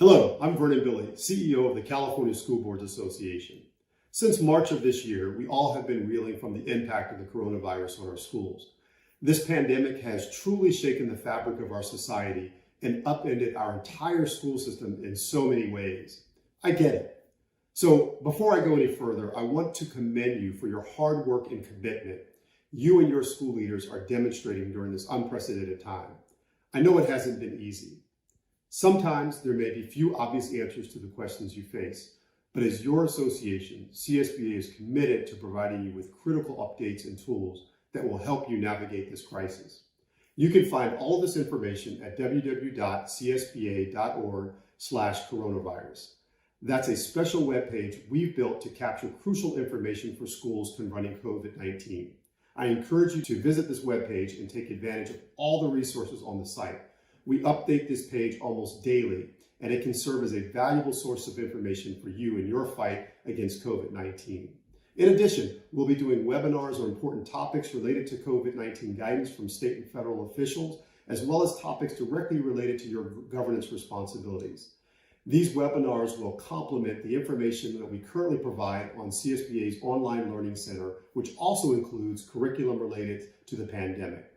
Hello, I'm Vernon Billy, CEO of the California School Boards Association. Since March of this year, we all have been reeling from the impact of the coronavirus on our schools. This pandemic has truly shaken the fabric of our society and upended our entire school system in so many ways. I get it. So before I go any further, I want to commend you for your hard work and commitment you and your school leaders are demonstrating during this unprecedented time. I know it hasn't been easy. Sometimes there may be few obvious answers to the questions you face, but as your association, CSBA is committed to providing you with critical updates and tools that will help you navigate this crisis. You can find all of this information at www.csba.org/coronavirus. That's a special webpage we've built to capture crucial information for schools confronting COVID-19. I encourage you to visit this webpage and take advantage of all the resources on the site. We update this page almost daily, and it can serve as a valuable source of information for you in your fight against COVID-19. In addition, we'll be doing webinars on important topics related to COVID-19 guidance from state and federal officials, as well as topics directly related to your governance responsibilities. These webinars will complement the information that we currently provide on CSBA's Online Learning Center, which also includes curriculum related to the pandemic.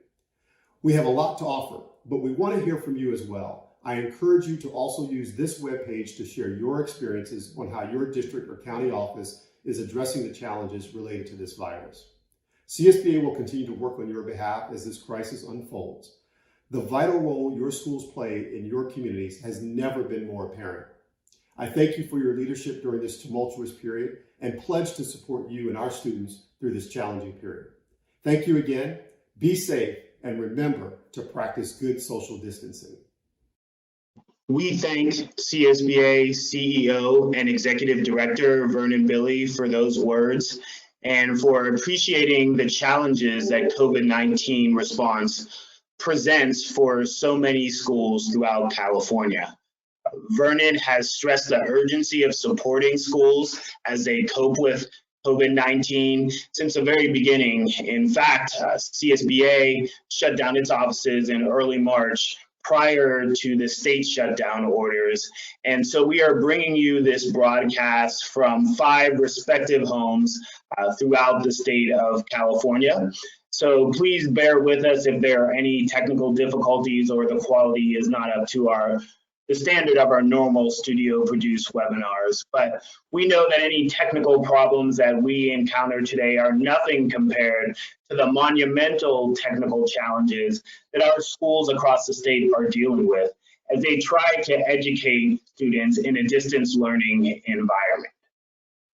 We have a lot to offer, but we want to hear from you as well. I encourage you to also use this webpage to share your experiences on how your district or county office is addressing the challenges related to this virus. CSBA will continue to work on your behalf as this crisis unfolds. The vital role your schools play in your communities has never been more apparent. I thank you for your leadership during this tumultuous period and pledge to support you and our students through this challenging period. Thank you again, be safe, and remember to practice good social distancing. We thank CSBA CEO and Executive Director Vernon Billy for those words and for appreciating the challenges that COVID-19 response presents for so many schools throughout California. Vernon has stressed the urgency of supporting schools as they cope with COVID-19 since the very beginning. In fact, CSBA shut down its offices in early March prior to the state shutdown orders. And so we are bringing you this broadcast from 5 respective homes throughout the state of California. So please bear with us if there are any technical difficulties or the quality is not up to the standard of our normal studio produced webinars. But we know that any technical problems that we encounter today are nothing compared to the monumental technical challenges that our schools across the state are dealing with as they try to educate students in a distance learning environment.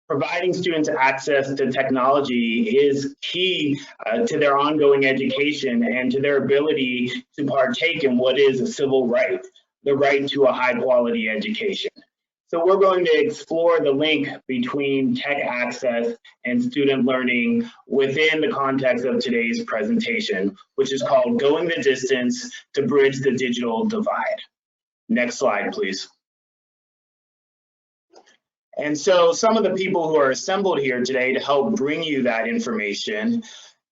Providing students access to technology is key to their ongoing education and to their ability to partake in what is a civil right, the right to a high quality education. So we're going to explore the link between tech access and student learning within the context of today's presentation, which is called Going the Distance to Bridge the Digital Divide. Next slide, please. And so some of the people who are assembled here today to help bring you that information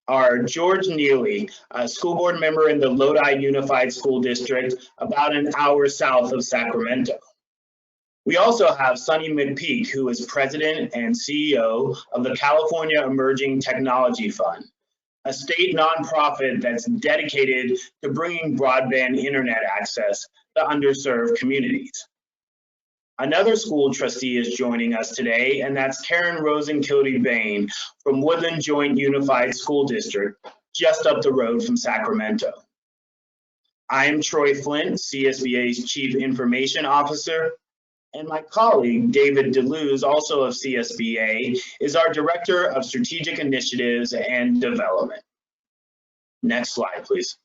are George Neely, a school board member in the LODI Unified School District, about an hour south of Sacramento. We also have Sonny McPeak, who is president and CEO of the California Emerging Technology Fund, a state nonprofit that's dedicated to bringing broadband internet access to underserved communities. Another school trustee is joining us today, and that's Karen Rosenkilde-Bain from Woodland Joint Unified School District, just up the road from Sacramento. I am Troy Flint, CSBA's Chief Information Officer, and my colleague, David DeLuz, also of CSBA, is our Director of Strategic Initiatives and Development. Next slide, please.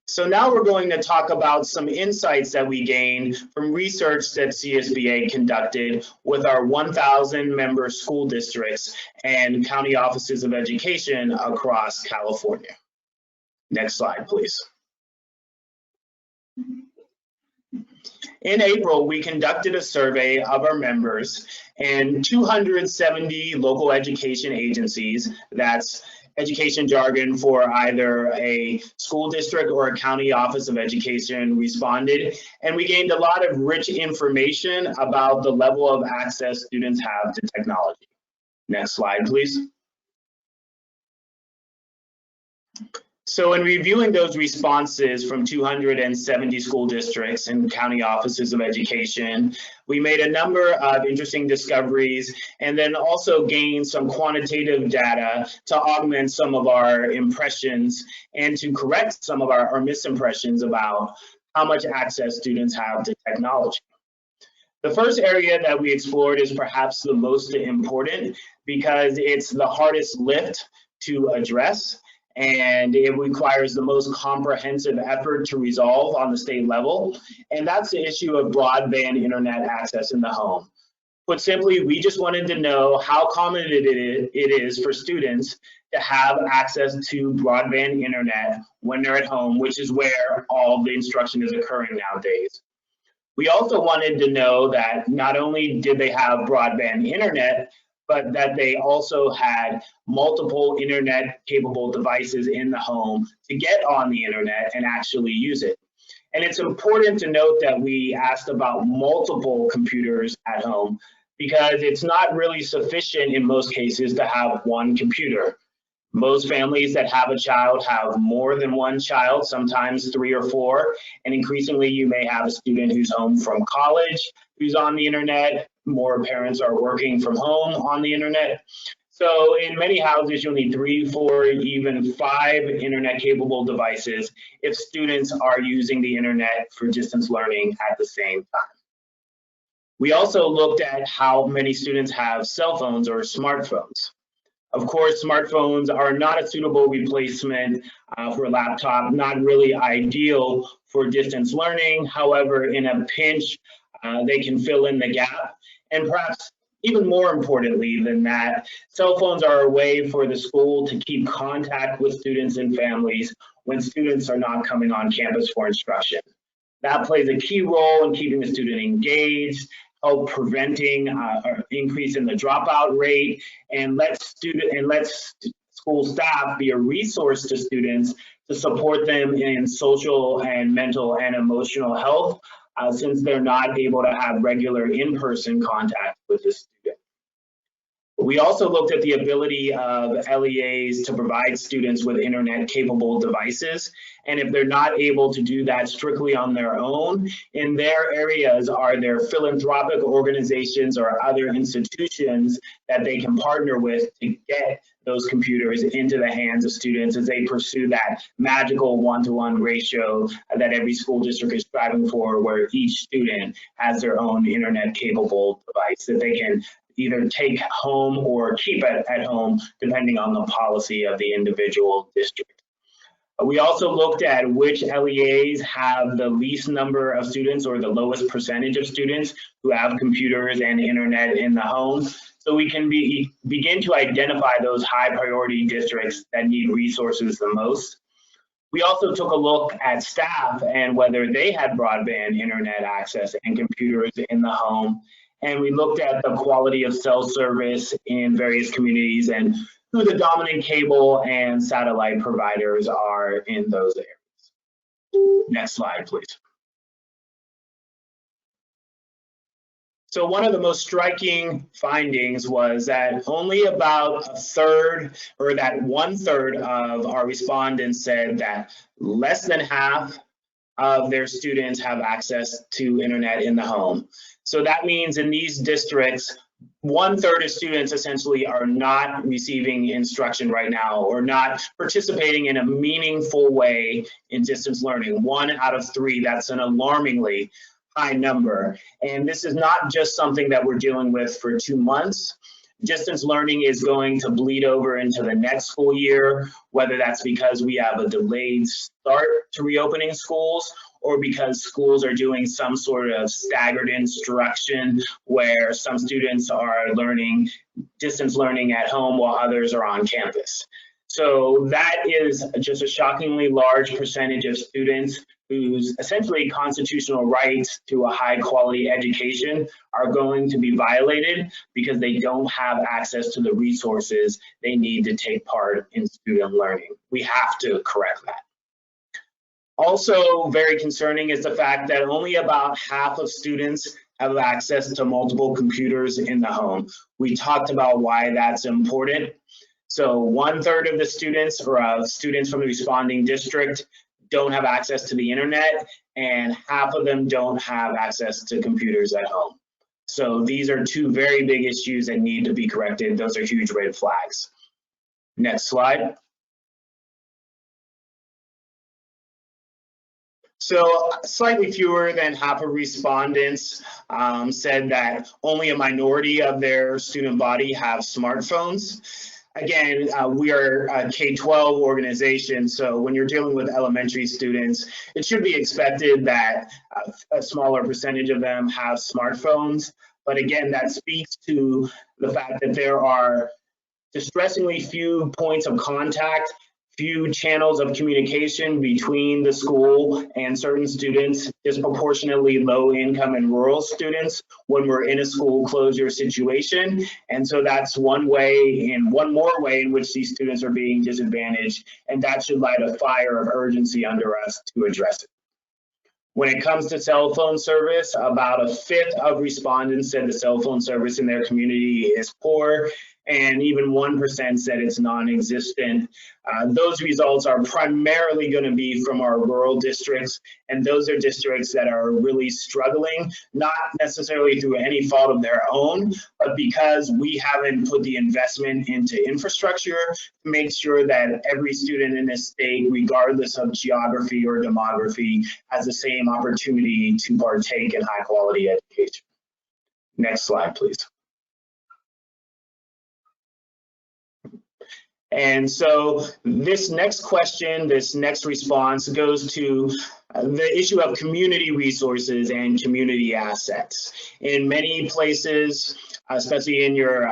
So now we're going to talk about some insights that we gained from research that CSBA conducted with our 1,000 member school districts and county offices of education across California. Next slide, please. In April, we conducted a survey of our members and 270 local education agencies, that's education jargon for either a school district or a county office of education responded. And we gained a lot of rich information about the level of access students have to technology. Next slide, please. So in reviewing those responses from 270 school districts and county offices of education, we made a number of interesting discoveries and then also gained some quantitative data to augment some of our impressions and to correct some of our misimpressions about how much access students have to technology. The first area that we explored is perhaps the most important because it's the hardest lift to address, and it requires the most comprehensive effort to resolve on the state level, and that's the issue of broadband internet access in the home. Put simply, we just wanted to know how common it is for students to have access to broadband internet when they're at home, which is where all the instruction is occurring nowadays. We also wanted to know that not only did they have broadband internet, but that they also had multiple internet capable devices in the home to get on the internet and actually use it. And it's important to note that we asked about multiple computers at home because it's not really sufficient in most cases to have one computer. Most families that have a child have more than one child, sometimes 3 or 4, and increasingly you may have a student who's home from college, who's on the internet. More parents are working from home on the internet. So in many houses, you'll need 3, 4, even 5 internet capable devices if students are using the internet for distance learning at the same time. We also looked at how many students have cell phones or smartphones. Of course, smartphones are not a suitable replacement for a laptop, not really ideal for distance learning. However, in a pinch, they can fill in the gap. And perhaps even more importantly than that, cell phones are a way for the school to keep contact with students and families when students are not coming on campus for instruction. That plays a key role in keeping the student engaged, help preventing or increase in the dropout rate, and let school staff be a resource to students to support them in social and mental and emotional health, since they're not able to have regular in-person contact with the student. We also looked at the ability of LEAs to provide students with internet capable devices. And if they're not able to do that strictly on their own, in their areas, are there philanthropic organizations or other institutions that they can partner with to get those computers into the hands of students as they pursue that magical 1-to-1 ratio that every school district is striving for, where each student has their own internet capable device that they can either take home or keep at home, depending on the policy of the individual district. We also looked at which LEAs have the least number of students or the lowest percentage of students who have computers and internet in the home, so we can begin to identify those high priority districts that need resources the most. We also took a look at staff and whether they had broadband internet access and computers in the home. And we looked at the quality of cell service in various communities and who the dominant cable and satellite providers are in those areas. Next slide, please. So one of the most striking findings was that only about a third, or that 1/3 of our respondents said that less than half of their students have access to internet in the home. So that means in these districts, 1/3 of students essentially are not receiving instruction right now or not participating in a meaningful way in distance learning. 1 out of 3, that's an alarmingly high number. And this is not just something that we're dealing with for 2 months. Distance learning is going to bleed over into the next school year, whether that's because we have a delayed start to reopening schools or because schools are doing some sort of staggered instruction where some students are learning distance learning at home while others are on campus. So that is just a shockingly large percentage of students whose essentially constitutional rights to a high quality education are going to be violated because they don't have access to the resources they need to take part in student learning. We have to correct that. Also very concerning is the fact that only about half of students have access to multiple computers in the home. We talked about why that's important. So 1/3 of the students or students from the responding district don't have access to the internet, and half of them don't have access to computers at home. So these are two very big issues that need to be corrected. Those are huge red flags. Next slide. So slightly fewer than half of respondents said that only a minority of their student body have smartphones. Again, we are a K-12 organization, so when you're dealing with elementary students, it should be expected that a smaller percentage of them have smartphones. But again, that speaks to the fact that there are distressingly few points of contact, few channels of communication between the school and certain students, disproportionately low income and rural students when we're in a school closure situation. And so that's one more way in which these students are being disadvantaged, and that should light a fire of urgency under us to address it. When it comes to cell phone service, about 1/5 of respondents said the cell phone service in their community is poor, and even 1% said it's non-existent. Those results are primarily going to be from our rural districts, and those are districts that are really struggling, not necessarily through any fault of their own, but because we haven't put the investment into infrastructure to make sure that every student in this state, regardless of geography or demography, has the same opportunity to partake in high quality education. Next slide, please. And so this next question, this next response goes to the issue of community resources and community assets. In many places, especially in your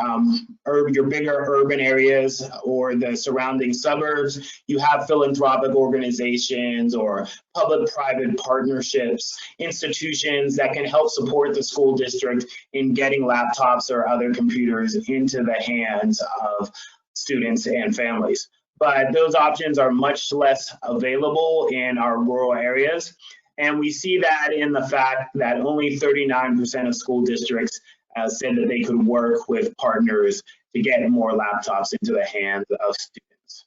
bigger urban areas or the surrounding suburbs, you have philanthropic organizations or public-private partnerships, institutions that can help support the school district in getting laptops or other computers into the hands of students and families. But those options are much less available in our rural areas. And we see that in the fact that only 39% of school districts said that they could work with partners to get more laptops into the hands of students.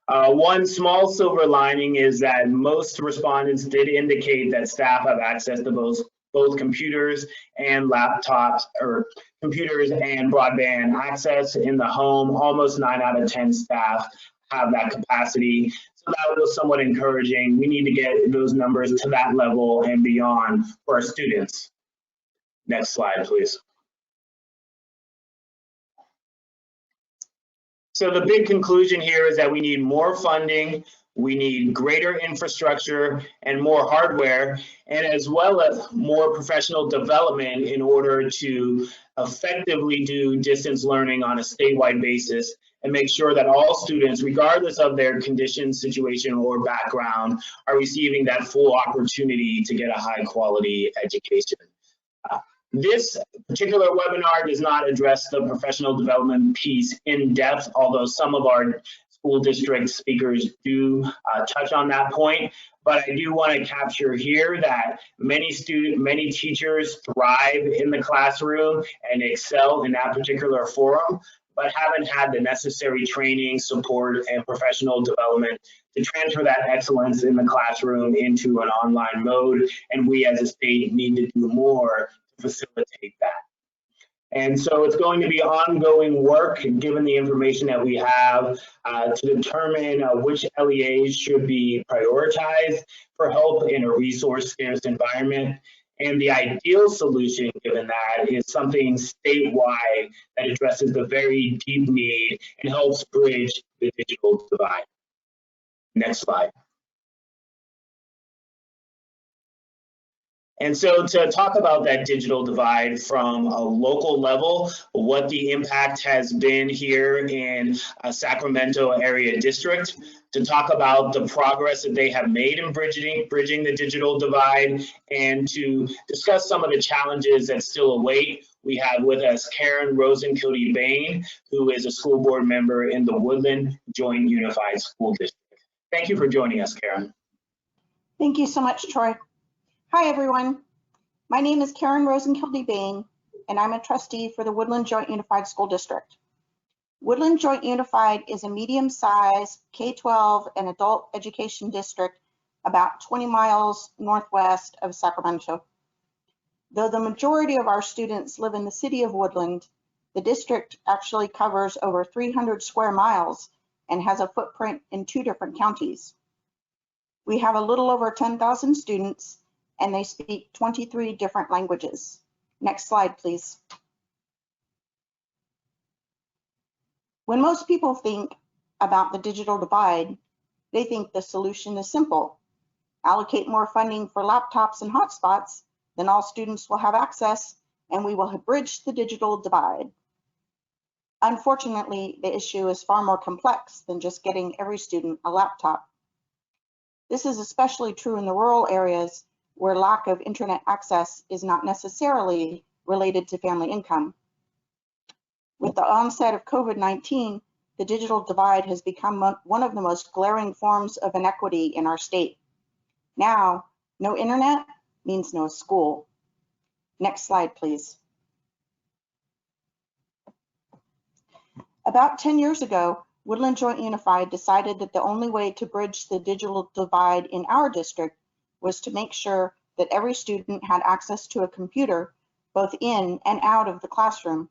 One small silver lining is that most respondents did indicate that staff have access to both computers and laptops, or computers and broadband access in the home. Almost 9 out of 10 staff have that capacity. So that was somewhat encouraging. We need to get those numbers to that level and beyond for our students. Next slide, please. So the big conclusion here is that we need more funding, we need greater infrastructure and more hardware, and as well as more professional development in order to effectively do distance learning on a statewide basis and make sure that all students, regardless of their condition, situation, or background, are receiving that full opportunity to get a high quality education. This particular webinar does not address the professional development piece in depth, although some of our school district speakers do touch on that point. But I do want to capture here that many teachers thrive in the classroom and excel in that particular forum, but haven't had the necessary training, support, and professional development to transfer that excellence in the classroom into an online mode. And we as a state need to do more to facilitate that. And so it's going to be ongoing work, given the information that we have, to determine which LEAs should be prioritized for help in a resource-scarce environment. And the ideal solution, given that, is something statewide that addresses the very deep need and helps bridge the digital divide. Next slide. And so to talk about that digital divide from a local level, what the impact has been here in a Sacramento area district, to talk about the progress that they have made in bridging the digital divide, and to discuss some of the challenges that still await, we have with us Karen Rosenkilde-Bain, who is a school board member in the Woodland Joint Unified School District. Thank you for joining us, Karen. Thank you so much, Troy. Hi, everyone. My name is Karen Rosenkilde-Bain, and I'm a trustee for the Woodland Joint Unified School District. Woodland Joint Unified is a medium-sized K-12 and adult education district about 20 miles northwest of Sacramento. Though the majority of our students live in the city of Woodland, the district actually covers over 300 square miles and has a footprint in 2 different counties. We have a little over 10,000 students, and they speak 23 different languages. Next slide, please. When most people think about the digital divide, they think the solution is simple. Allocate more funding for laptops and hotspots, then all students will have access, and we will have bridged the digital divide. Unfortunately, the issue is far more complex than just getting every student a laptop. This is especially true in the rural areas where lack of internet access is not necessarily related to family income. With the onset of COVID-19, the digital divide has become one of the most glaring forms of inequity in our state. Now, no internet means no school. Next slide, please. About 10 years ago, Woodland Joint Unified decided that the only way to bridge the digital divide in our district was to make sure that every student had access to a computer, both in and out of the classroom.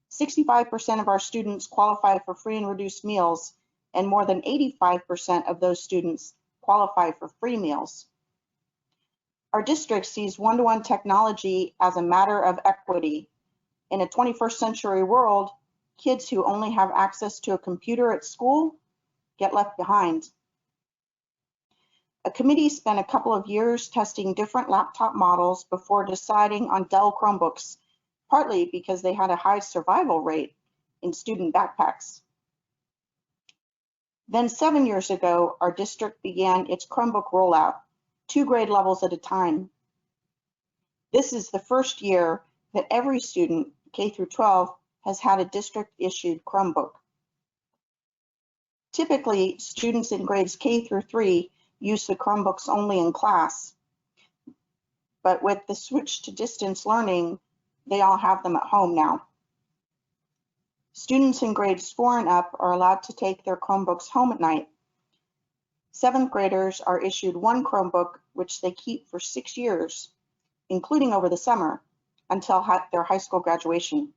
65% of our students qualify for free and reduced meals, and more than 85% of those students qualify for free meals. Our district sees one-to-one technology as a matter of equity. In a 21st century world, kids who only have access to a computer at school get left behind. A committee spent a couple of years testing different laptop models before deciding on Dell Chromebooks, partly because they had a high survival rate in student backpacks. Then 7 years ago, our district began its Chromebook rollout, 2 grade levels at a time. This is the first year that every student, K through 12, has had a district-issued Chromebook. Typically, students in grades K through 3 use the Chromebooks only in class, but with the switch to distance learning, they all have them at home now. Students in grades 4 and up are allowed to take their Chromebooks home at night. 7th graders are issued 1 Chromebook, which they keep for 6 years, including over the summer, until their high school graduation.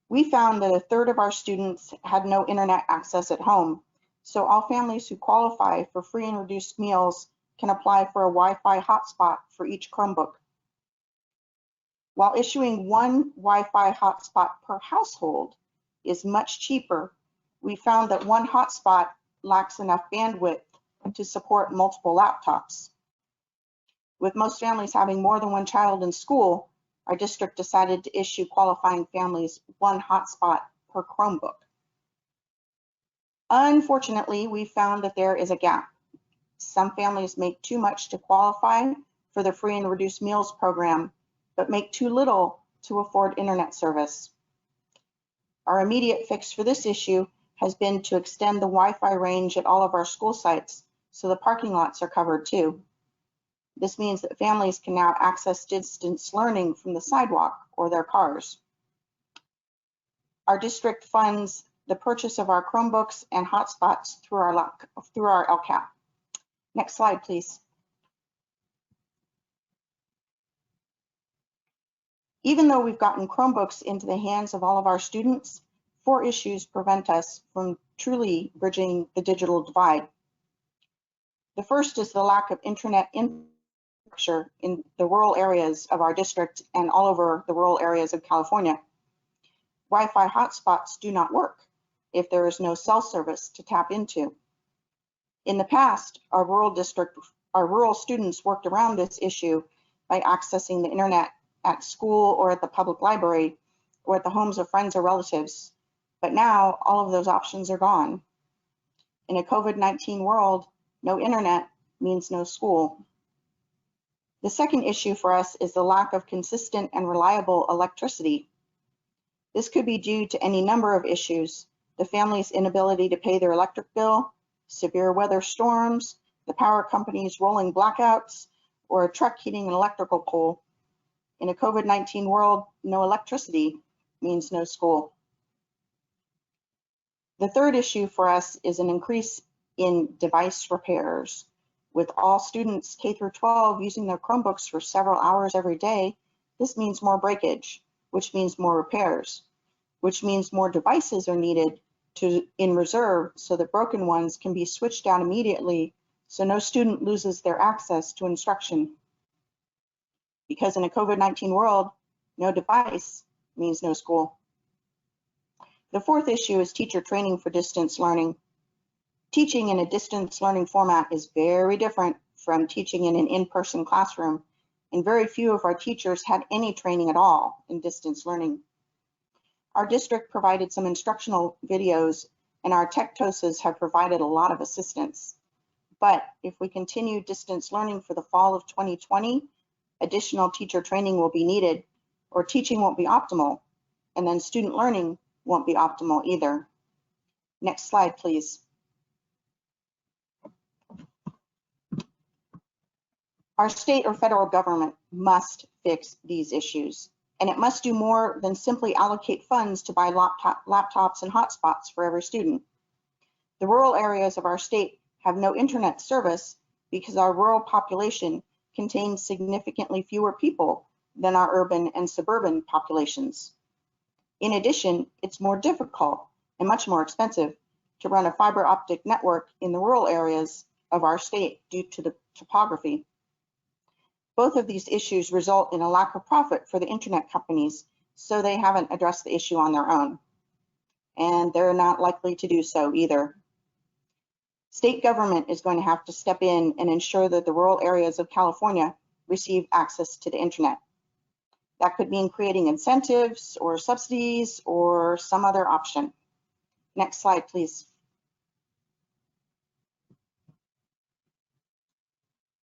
We found that 1/3 of our students had no internet access at home, so all families who qualify for free and reduced meals can apply for a Wi-Fi hotspot for each Chromebook. While issuing 1 Wi-Fi hotspot per household is much cheaper, we found that 1 hotspot lacks enough bandwidth to support multiple laptops. With most families having more than 1 child in school, our district decided to issue qualifying families 1 hotspot per Chromebook. Unfortunately, we found that there is a gap. Some families make too much to qualify for the free and reduced meals program, but make too little to afford internet service. Our immediate fix for this issue has been to extend the Wi-Fi range at all of our school sites, so the parking lots are covered too. This means that families can now access distance learning from the sidewalk or their cars. Our district funds the purchase of our Chromebooks and hotspots through our LCAP. Next slide, please. Even though we've gotten Chromebooks into the hands of all of our students, 4 issues prevent us from truly bridging the digital divide. The first is the lack of internet infrastructure in the rural areas of our district and all over the rural areas of California. Wi-Fi hotspots do not work if there is no cell service to tap into. In the past, our rural district Our rural students worked around this issue by accessing the internet at school or at the public library or at the homes of friends or relatives. But now all of those options are gone. In a COVID-19 world, no internet means no school. The second issue for us is the lack of consistent and reliable electricity. This could be due to any number of issues: the family's inability to pay their electric bill, severe weather storms, the power company's rolling blackouts, or a truck hitting an electrical pole. In a COVID-19 world, no electricity means no school. The third issue for us is an increase in device repairs. With all students K through 12 using their Chromebooks for several hours every day, this means more breakage, which means more repairs, which means more devices are needed in reserve so that broken ones can be switched out immediately so no student loses their access to instruction. Because in a COVID-19 world, no device means no school. The fourth issue is teacher training for distance learning. Teaching in a distance learning format is very different from teaching in an in-person classroom, and very few of our teachers had any training at all in distance learning. Our district provided some instructional videos, and our tech TOSAs have provided a lot of assistance. But if we continue distance learning for the fall of 2020, additional teacher training will be needed, or teaching won't be optimal, and then student learning won't be optimal either. Next slide, please. Our state or federal government must fix these issues, and it must do more than simply allocate funds to buy laptops and hotspots for every student. The rural areas of our state have no internet service because our rural population contains significantly fewer people than our urban and suburban populations. In addition, it's more difficult and much more expensive to run a fiber optic network in the rural areas of our state due to the topography. Both of these issues result in a lack of profit for the internet companies, so they haven't addressed the issue on their own. And they're not likely to do so either. State government is going to have to step in and ensure that the rural areas of California receive access to the internet. That could mean creating incentives or subsidies or some other option. Next slide, please.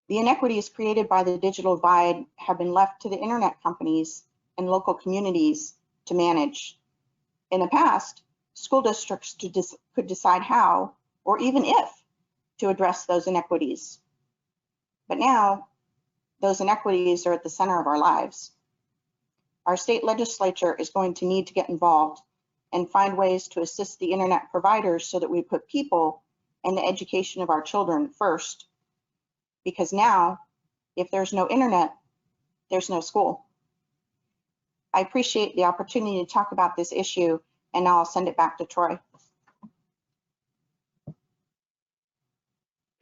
The inequities created by the digital divide have been left to the internet companies and local communities to manage. In the past, school districts could decide how, or even if, to address those inequities. But now, those inequities are at the center of our lives. Our state legislature is going to need to get involved and find ways to assist the internet providers so that we put people and the education of our children first. Because now, if there's no internet, there's no school. I appreciate the opportunity to talk about this issue, and now I'll send it back to Troy.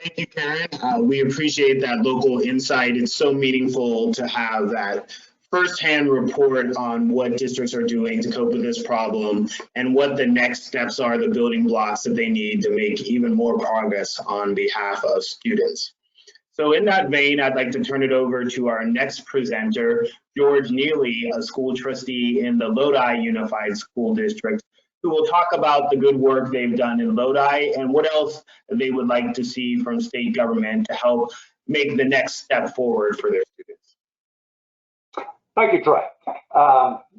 Thank you, Karen. We appreciate that local insight. It's so meaningful to have that firsthand report on what districts are doing to cope with this problem and what the next steps are, the building blocks that they need to make even more progress on behalf of students. So in that vein, I'd like to turn it over to our next presenter, George Neely, a school trustee in the LODI Unified School District, who will talk about the good work they've done in LODI and what else they would like to see from state government to help make the next step forward for their students. Thank you, Troy.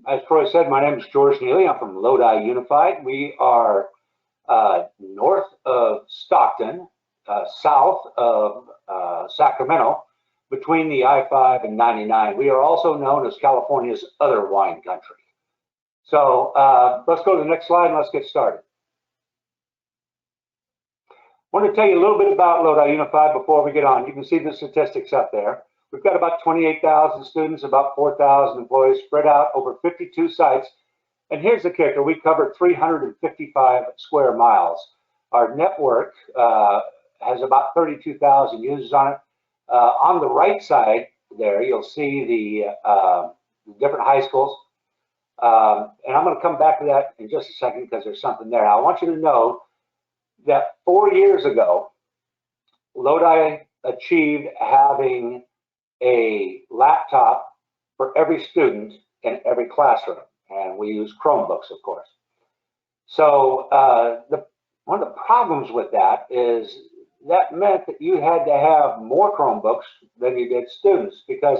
As Troy said, my name is George Neely. I'm from LODI Unified. We are north of Stockton, south of Sacramento, between the I-5 and 99. We are also known as California's other wine country. So let's go to the next slide and let's get started. I want to tell you a little bit about LODI Unified before we get on. You can see the statistics up there. We've got about 28,000 students, about 4,000 employees spread out over 52 sites. And here's the kicker. We cover 355 square miles. Our network has about 32,000 users on it. On the right side there, you'll see the different high schools. And I'm going to come back to that in just a second because there's something there. I want you to know that 4 years ago, LODI achieved having a laptop for every student in every classroom, and we use Chromebooks, of course. So one of the problems with that is that meant that you had to have more Chromebooks than you did students, because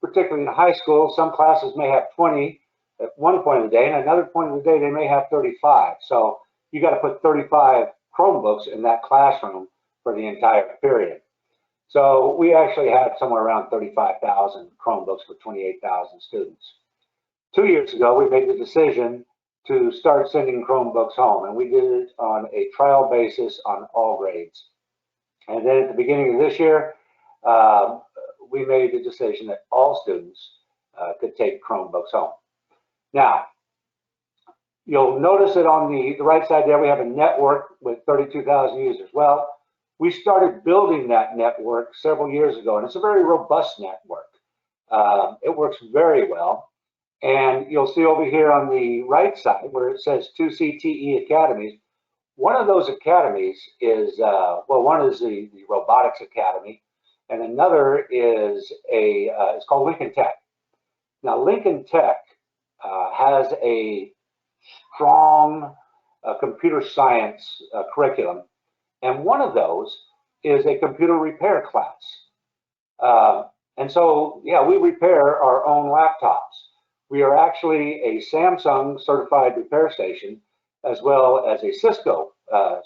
particularly in high school, some classes may have 20 at one point of the day, and another point of the day they may have 35. So you got to put 35 Chromebooks in that classroom for the entire period. So we actually had somewhere around 35,000 Chromebooks for 28,000 students. 2 years ago, we made the decision to start sending Chromebooks home, and we did it on a trial basis on all grades. And then at the beginning of this year, we made the decision that all students could take Chromebooks home. Now, you'll notice that on the right side there, we have a network with 32,000 users. Well, we started building that network several years ago, and it's a very robust network. It works very well. And you'll see over here on the right side where it says 2 CTE Academies. One of those academies is, one is the Robotics Academy, and another is it's called Lincoln Tech. Now, Lincoln Tech has a strong computer science curriculum, and one of those is a computer repair class. And so, yeah, we repair our own laptops. We are actually a Samsung certified repair station, as well as a Cisco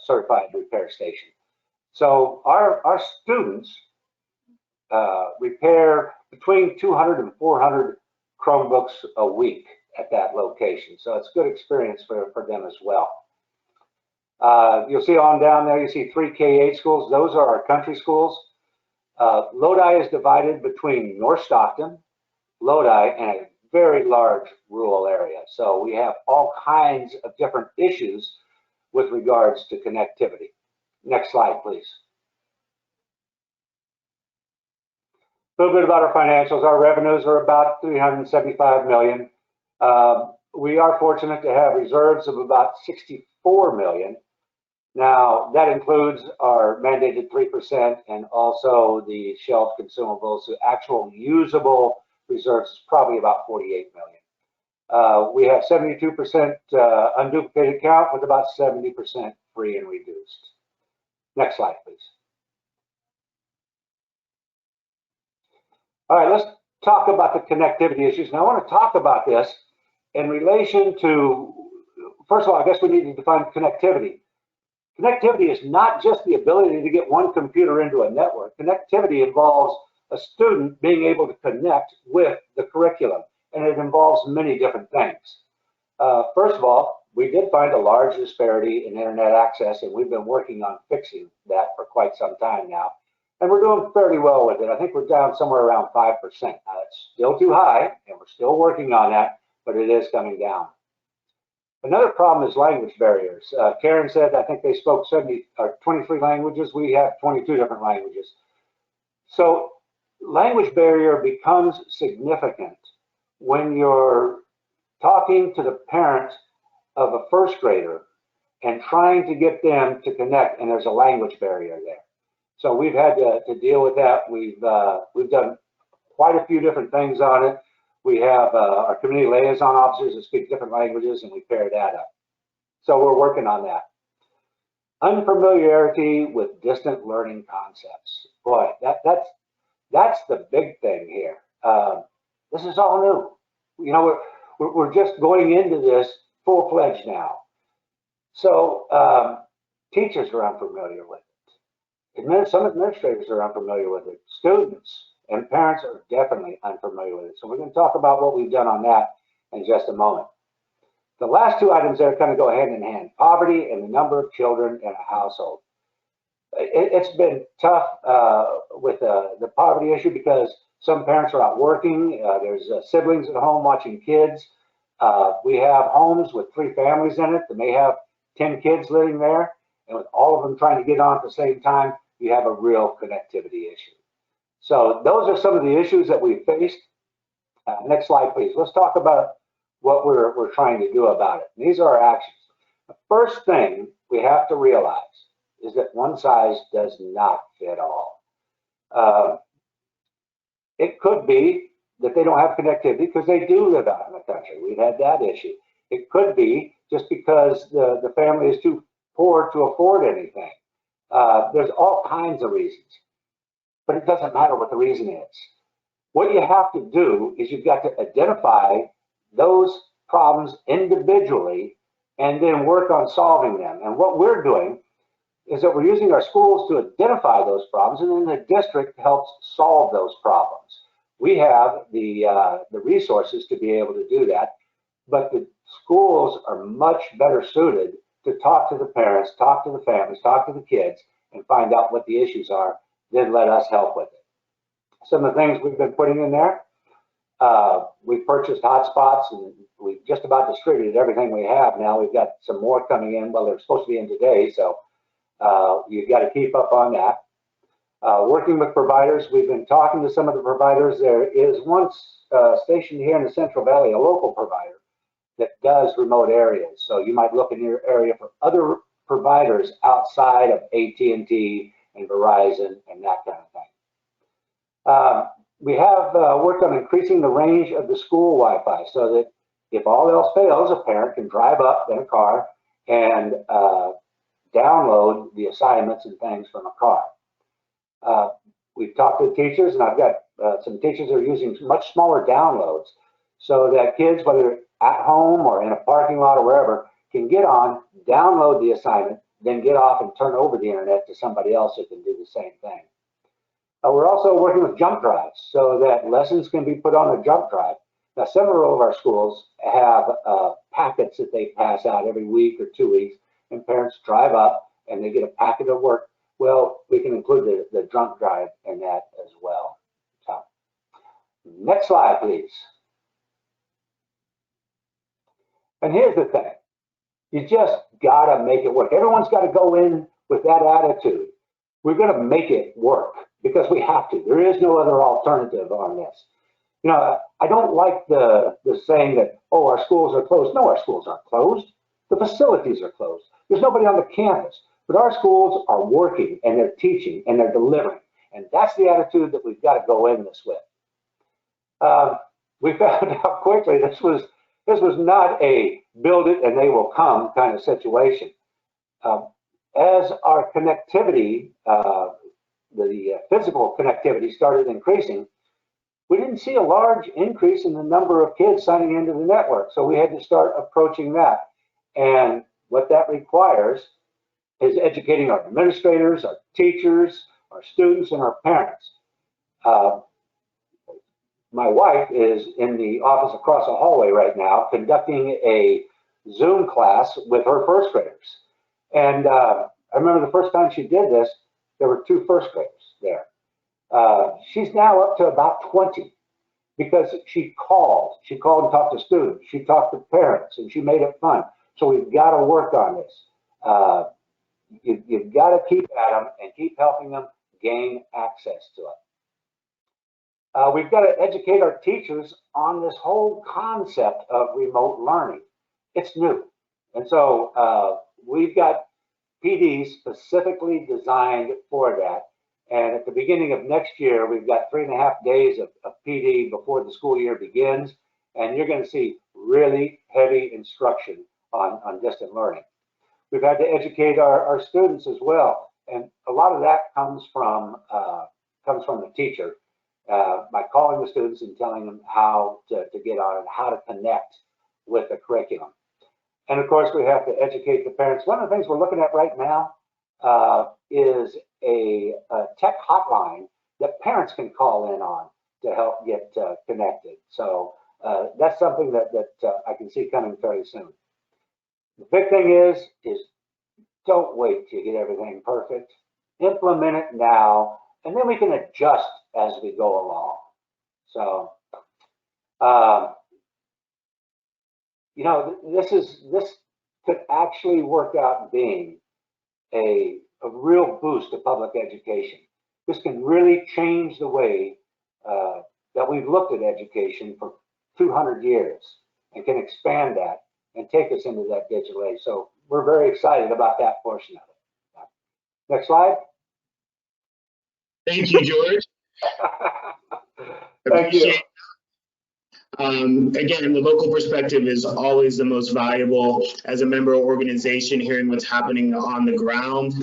certified repair station. So our students repair between 200 and 400 Chromebooks a week at that location. So it's a good experience for them as well. You'll see on down there, you see 3 K-8 schools. Those are our country schools. LODI is divided between North Stockton, LODI, and a very large rural area. So we have all kinds of different issues with regards to connectivity. Next slide, please. A little bit about our financials. Our revenues are about 375 million. We are fortunate to have reserves of about 64 million. Now, that includes our mandated 3% and also the shelf consumables. So actual usable reserves is probably about 48 million. We have 72% unduplicated count with about 70% free and reduced. Next slide, please. All right, let's talk about the connectivity issues. Now, I want to talk about this in relation to, first of all, I guess we need to define connectivity. Connectivity is not just the ability to get one computer into a network. Connectivity involves a student being able to connect with the curriculum, and it involves many different things. First of all, we did find a large disparity in internet access, and we've been working on fixing that for quite some time now. And we're doing fairly well with it. I think we're down somewhere around 5%. Now, it's still too high, and we're still working on that, but it is coming down. Another problem is language barriers. Karen said, I think they spoke 23 languages. We have 22 different languages. So language barrier becomes significant when you're talking to the parent of a first grader and trying to get them to connect, and there's a language barrier there. So we've had to deal with that. We've done quite a few different things on it. We have our community liaison officers that speak different languages, and we pair that up. So we're working on that. Unfamiliarity with distant learning concepts. Boy, that's the big thing here. This is all new. You know, we're just going into this full-fledged now. So teachers are unfamiliar with it. Some administrators are unfamiliar with it. Students and parents are definitely unfamiliar with it. So we're going to talk about what we've done on that in just a moment. The last two items there kind of go hand in hand: poverty and the number of children in a household. It's been tough with the poverty issue because some parents are out working. There's siblings at home watching kids. We have homes with 3 families in it that may have 10 kids living there. And with all of them trying to get on at the same time, you have a real connectivity issue. So those are some of the issues that we faced. Next slide, please. Let's talk about what we're trying to do about it. And these are our actions. The first thing we have to realize is that one size does not fit all. It could be that they don't have connectivity because they do live out in the country. We've had that issue. It could be just because the family is too poor to afford anything. There's all kinds of reasons, but it doesn't matter what the reason is. What you have to do is you've got to identify those problems individually and then work on solving them. And what we're doing is that we're using our schools to identify those problems, and then the district helps solve those problems. We have the resources to be able to do that, but the schools are much better suited to talk to the parents, talk to the families, talk to the kids, and find out what the issues are, then let us help with it. Some of the things we've been putting in there, we've purchased hotspots, and we've just about distributed everything we have now. We've got some more coming in. Well, they're supposed to be in today, so you've got to keep up on that. Working with providers, we've been talking to some of the providers. There is one stationed here in the Central Valley, a local provider that does remote areas. So you might look in your area for other providers outside of AT&T and Verizon and that kind of thing. We have worked on increasing the range of the school Wi-Fi so that if all else fails, a parent can drive up in a car and download the assignments and things from a car. We've talked to teachers, and I've got some teachers that are using much smaller downloads so that kids, whether at home or in a parking lot or wherever, can get on, download the assignment, then get off and turn over the internet to somebody else who can do the same thing. We're also working with jump drives so that lessons can be put on a jump drive. Now, several of our schools have packets that they pass out every week or 2 weeks, and parents drive up and they get a packet of work. Well, we can include the jump drive in that as well. So, next slide, please. And here's the thing. You just got to make it work. Everyone's got to go in with that attitude. We're going to make it work because we have to. There is no other alternative on this. You know, I don't like the saying that, oh, our schools are closed. No, our schools aren't closed. The facilities are closed. There's nobody on the campus. But our schools are working, and they're teaching, and they're delivering. And that's the attitude that we've got to go in this with. We found out quickly this was not a build it and they will come kind of situation. As our connectivity, the physical connectivity started increasing, we didn't see a large increase in the number of kids signing into the network. So we had to start approaching that. And what that requires is educating our administrators, our teachers, our students, and our parents. My wife is in the office across the hallway right now conducting a Zoom class with her first graders. And I remember the first time she did this, there were 2 first graders there. She's now up to about 20 because she called. She called and talked to students. She talked to parents, and she made it fun. So we've got to work on this. You've got to keep at them and keep helping them gain access to it. We've got to educate our teachers on this whole concept of remote learning. It's new. And so we've got PDs specifically designed for that. And at the beginning of next year, we've got 3.5 days of PD before the school year begins. And you're going to see really heavy instruction on distant learning. We've had to educate our students as well. And a lot of that comes from the teacher. By calling the students and telling them how to get on and how to connect with the curriculum. And of course, we have to educate the parents. One of the things we're looking at right now is a tech hotline that parents can call in on to help get connected. So that's something that I can see coming very soon. The big thing is don't wait till you get everything perfect. Implement it now, and then we can adjust as we go along. So, you know, this could actually work out being a real boost to public education. This can really change the way that we've looked at education for 200 years and can expand that and take us into that digital age. So we're very excited about that portion of it. Next slide. Thank you, George. Thank you. Appreciate again, the local perspective is always the most valuable. As a member organization, hearing what's happening on the ground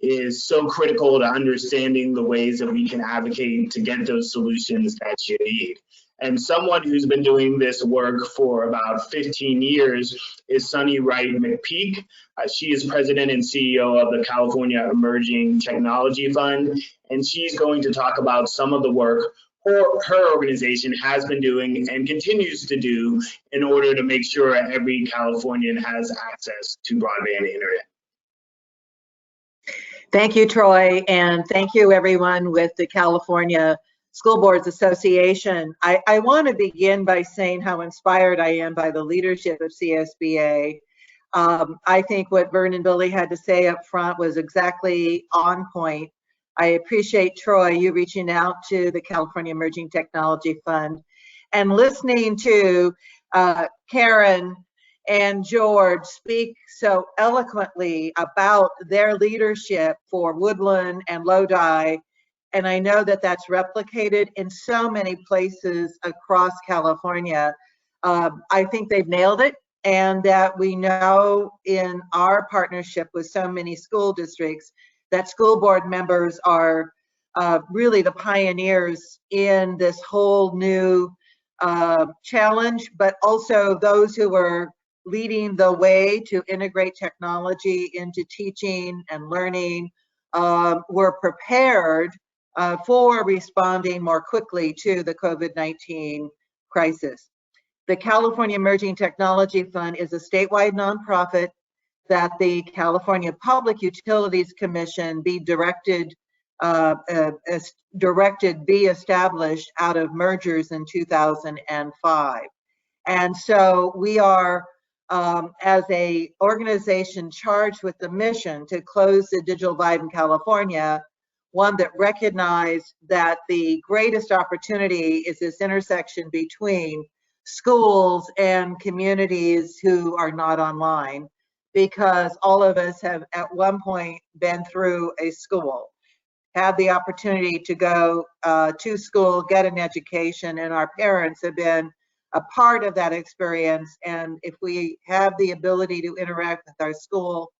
is so critical to understanding the ways that we can advocate to get those solutions that you need. And someone who's been doing this work for about 15 years is Sunny Wright McPeak. She is president and CEO of the California Emerging Technology Fund, and she's going to talk about some of the work her organization has been doing and continues to do in order to make sure every Californian has access to broadband internet. Thank you, Troy, and thank you everyone with the California School Boards Association. I want to begin by saying how inspired I am by the leadership of CSBA. I think what Vern and Billy had to say up front was exactly on point. I appreciate, Troy, you reaching out to the California Emerging Technology Fund and listening to Karen and George speak so eloquently about their leadership for Woodland and LODI. And I know that that's replicated in so many places across California. I think they've nailed it, and that we know in our partnership with so many school districts that school board members are really the pioneers in this whole new challenge, but also those who are leading the way to integrate technology into teaching and learning were prepared for responding more quickly to the COVID-19 crisis. The California Emerging Technology Fund is a statewide nonprofit that the California Public Utilities Commission be established out of mergers in 2005. And so we are, as a organization charged with the mission to close the digital divide in California, one that recognized that the greatest opportunity is this intersection between schools and communities who are not online, because all of us have at one point been through a school, had the opportunity to go to school, get an education, and our parents have been a part of that experience. And if we have the ability to interact with our school,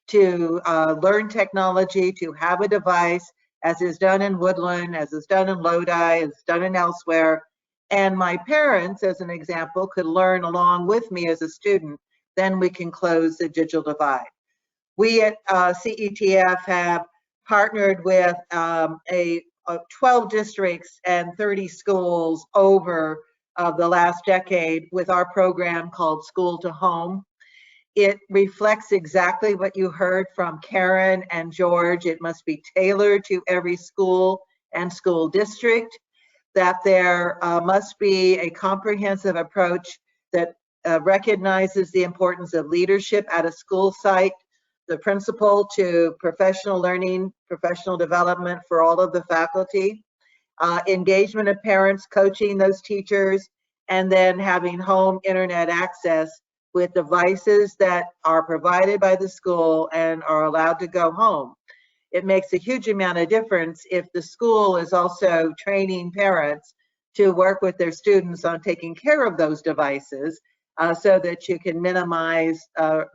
to learn technology, to have a device, as is done in Woodland, as is done in LODI, as done in elsewhere, and my parents, as an example, could learn along with me as a student, then we can close the digital divide. We at CETF have partnered with 12 districts and 30 schools over the last decade with our program called School to Home. It reflects exactly what you heard from Karen and George. It must be tailored to every school and school district, that there must be a comprehensive approach that recognizes the importance of leadership at a school site, the principal to professional learning, professional development for all of the faculty, engagement of parents, coaching those teachers, and then having home internet access with devices that are provided by the school and are allowed to go home. It makes a huge amount of difference if the school is also training parents to work with their students on taking care of those devices so that you can minimize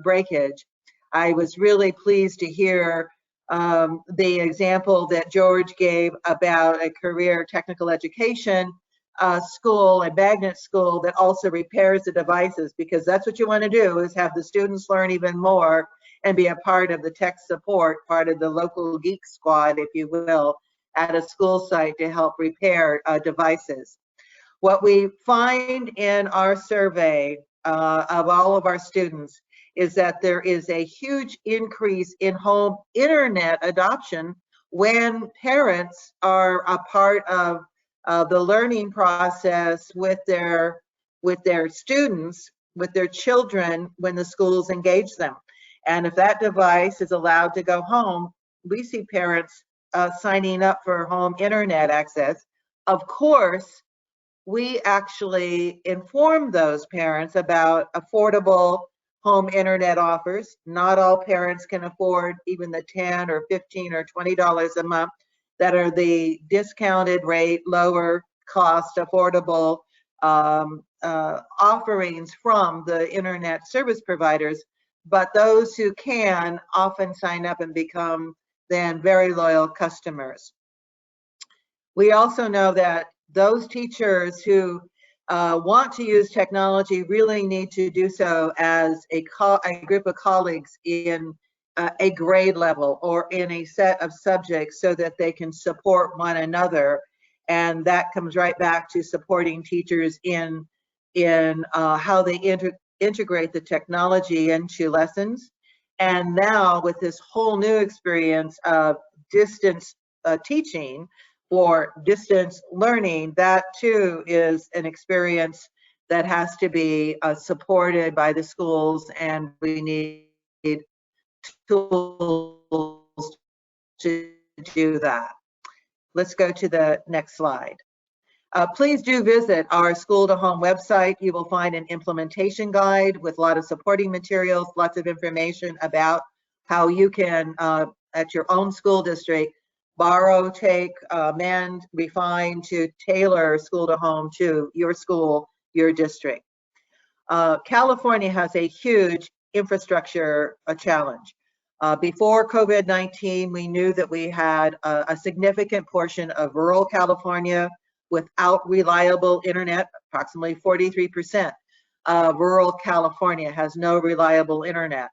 breakage. I was really pleased to hear the example that George gave about a career technical education school, a magnet school that also repairs the devices, because that's what you want to do, is have the students learn even more and be a part of the tech support, part of the local geek squad, if you will, at a school site to help repair devices. What we find in our survey of all of our students is that there is a huge increase in home internet adoption when parents are a part of the learning process with their students, with their children, when the schools engage them. And if that device is allowed to go home, we see parents signing up for home internet access. Of course, we actually inform those parents about affordable home internet offers. Not all parents can afford even the $10 or $15 or $20 a month that are the discounted rate, lower cost, affordable offerings from the internet service providers, but those who can often sign up and become then very loyal customers. We also know that those teachers who want to use technology really need to do so as a group of colleagues in a grade level or in a set of subjects so that they can support one another. And that comes right back to supporting teachers in how they integrate the technology into lessons. And now with this whole new experience of distance teaching or distance learning, that too is an experience that has to be supported by the schools, and we need tools to do that. Let's go to the next slide. Please do visit our School to Home website. You will find an implementation guide with a lot of supporting materials, lots of information about how you can, at your own school district, borrow, take, amend, refine to tailor School to Home to your school, your district. California has a huge infrastructure challenge. Before COVID-19, we knew that we had a significant portion of rural California without reliable internet. Approximately 43% of rural California has no reliable internet.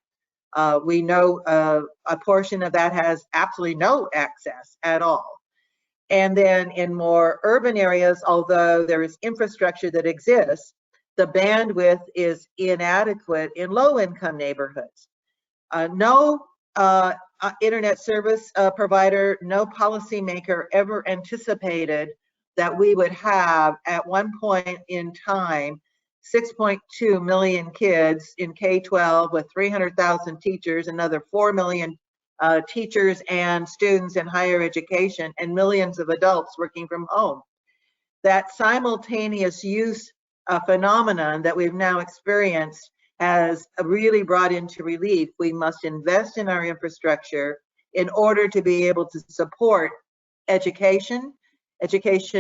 We know a portion of that has absolutely no access at all. And then in more urban areas, although there is infrastructure that exists, the bandwidth is inadequate in low-income neighborhoods. No internet service provider, no policymaker ever anticipated that we would have at one point in time 6.2 million kids in K-12 with 300,000 teachers, another 4 million teachers and students in higher education, and millions of adults working from home. That simultaneous use phenomenon that we've now experienced has really brought into relief. We must invest in our infrastructure in order to be able to support education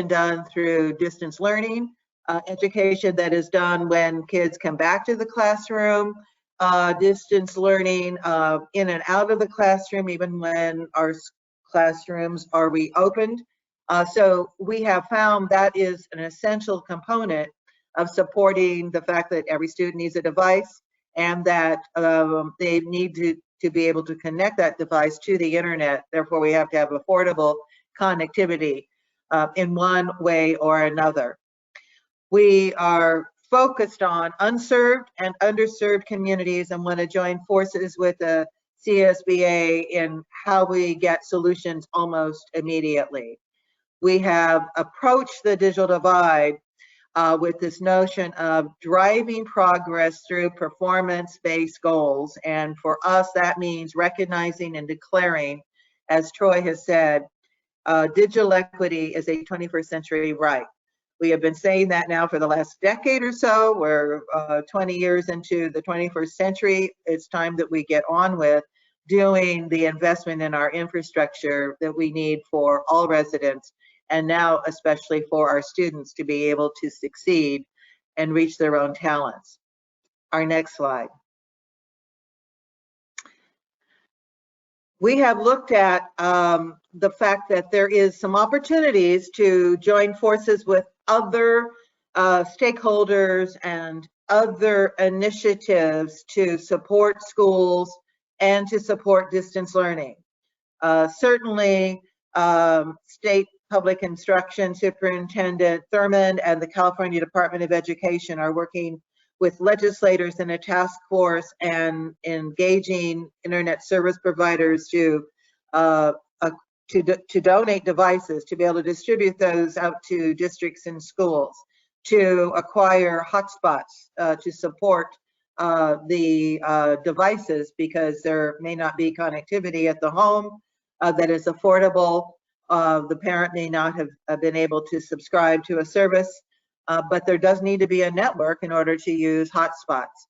done through distance learning, education that is done when kids come back to the classroom, distance learning in and out of the classroom, even when our classrooms are reopened. So we have found that is an essential component of supporting the fact that every student needs a device and that they need to be able to connect that device to the internet. Therefore, we have to have affordable connectivity in one way or another. We are focused on unserved and underserved communities and want to join forces with the CSBA in how we get solutions almost immediately. We have approached the digital divide with this notion of driving progress through performance-based goals. And for us, that means recognizing and declaring, as Troy has said, digital equity is a 21st century right. We have been saying that now for the last decade or so. We're 20 years into the 21st century. It's time that we get on with doing the investment in our infrastructure that we need for all residents, and now especially for our students to be able to succeed and reach their own talents. Our next slide. We have looked at the fact that there is some opportunities to join forces with other stakeholders and other initiatives to support schools and to support distance learning. Certainly, State Public Instruction Superintendent Thurmond and the California Department of Education are working with legislators in a task force and engaging internet service providers to donate devices, to be able to distribute those out to districts and schools, to acquire hotspots to support the devices, because there may not be connectivity at the home that is affordable. The parent may not have been able to subscribe to a service, but there does need to be a network in order to use hotspots.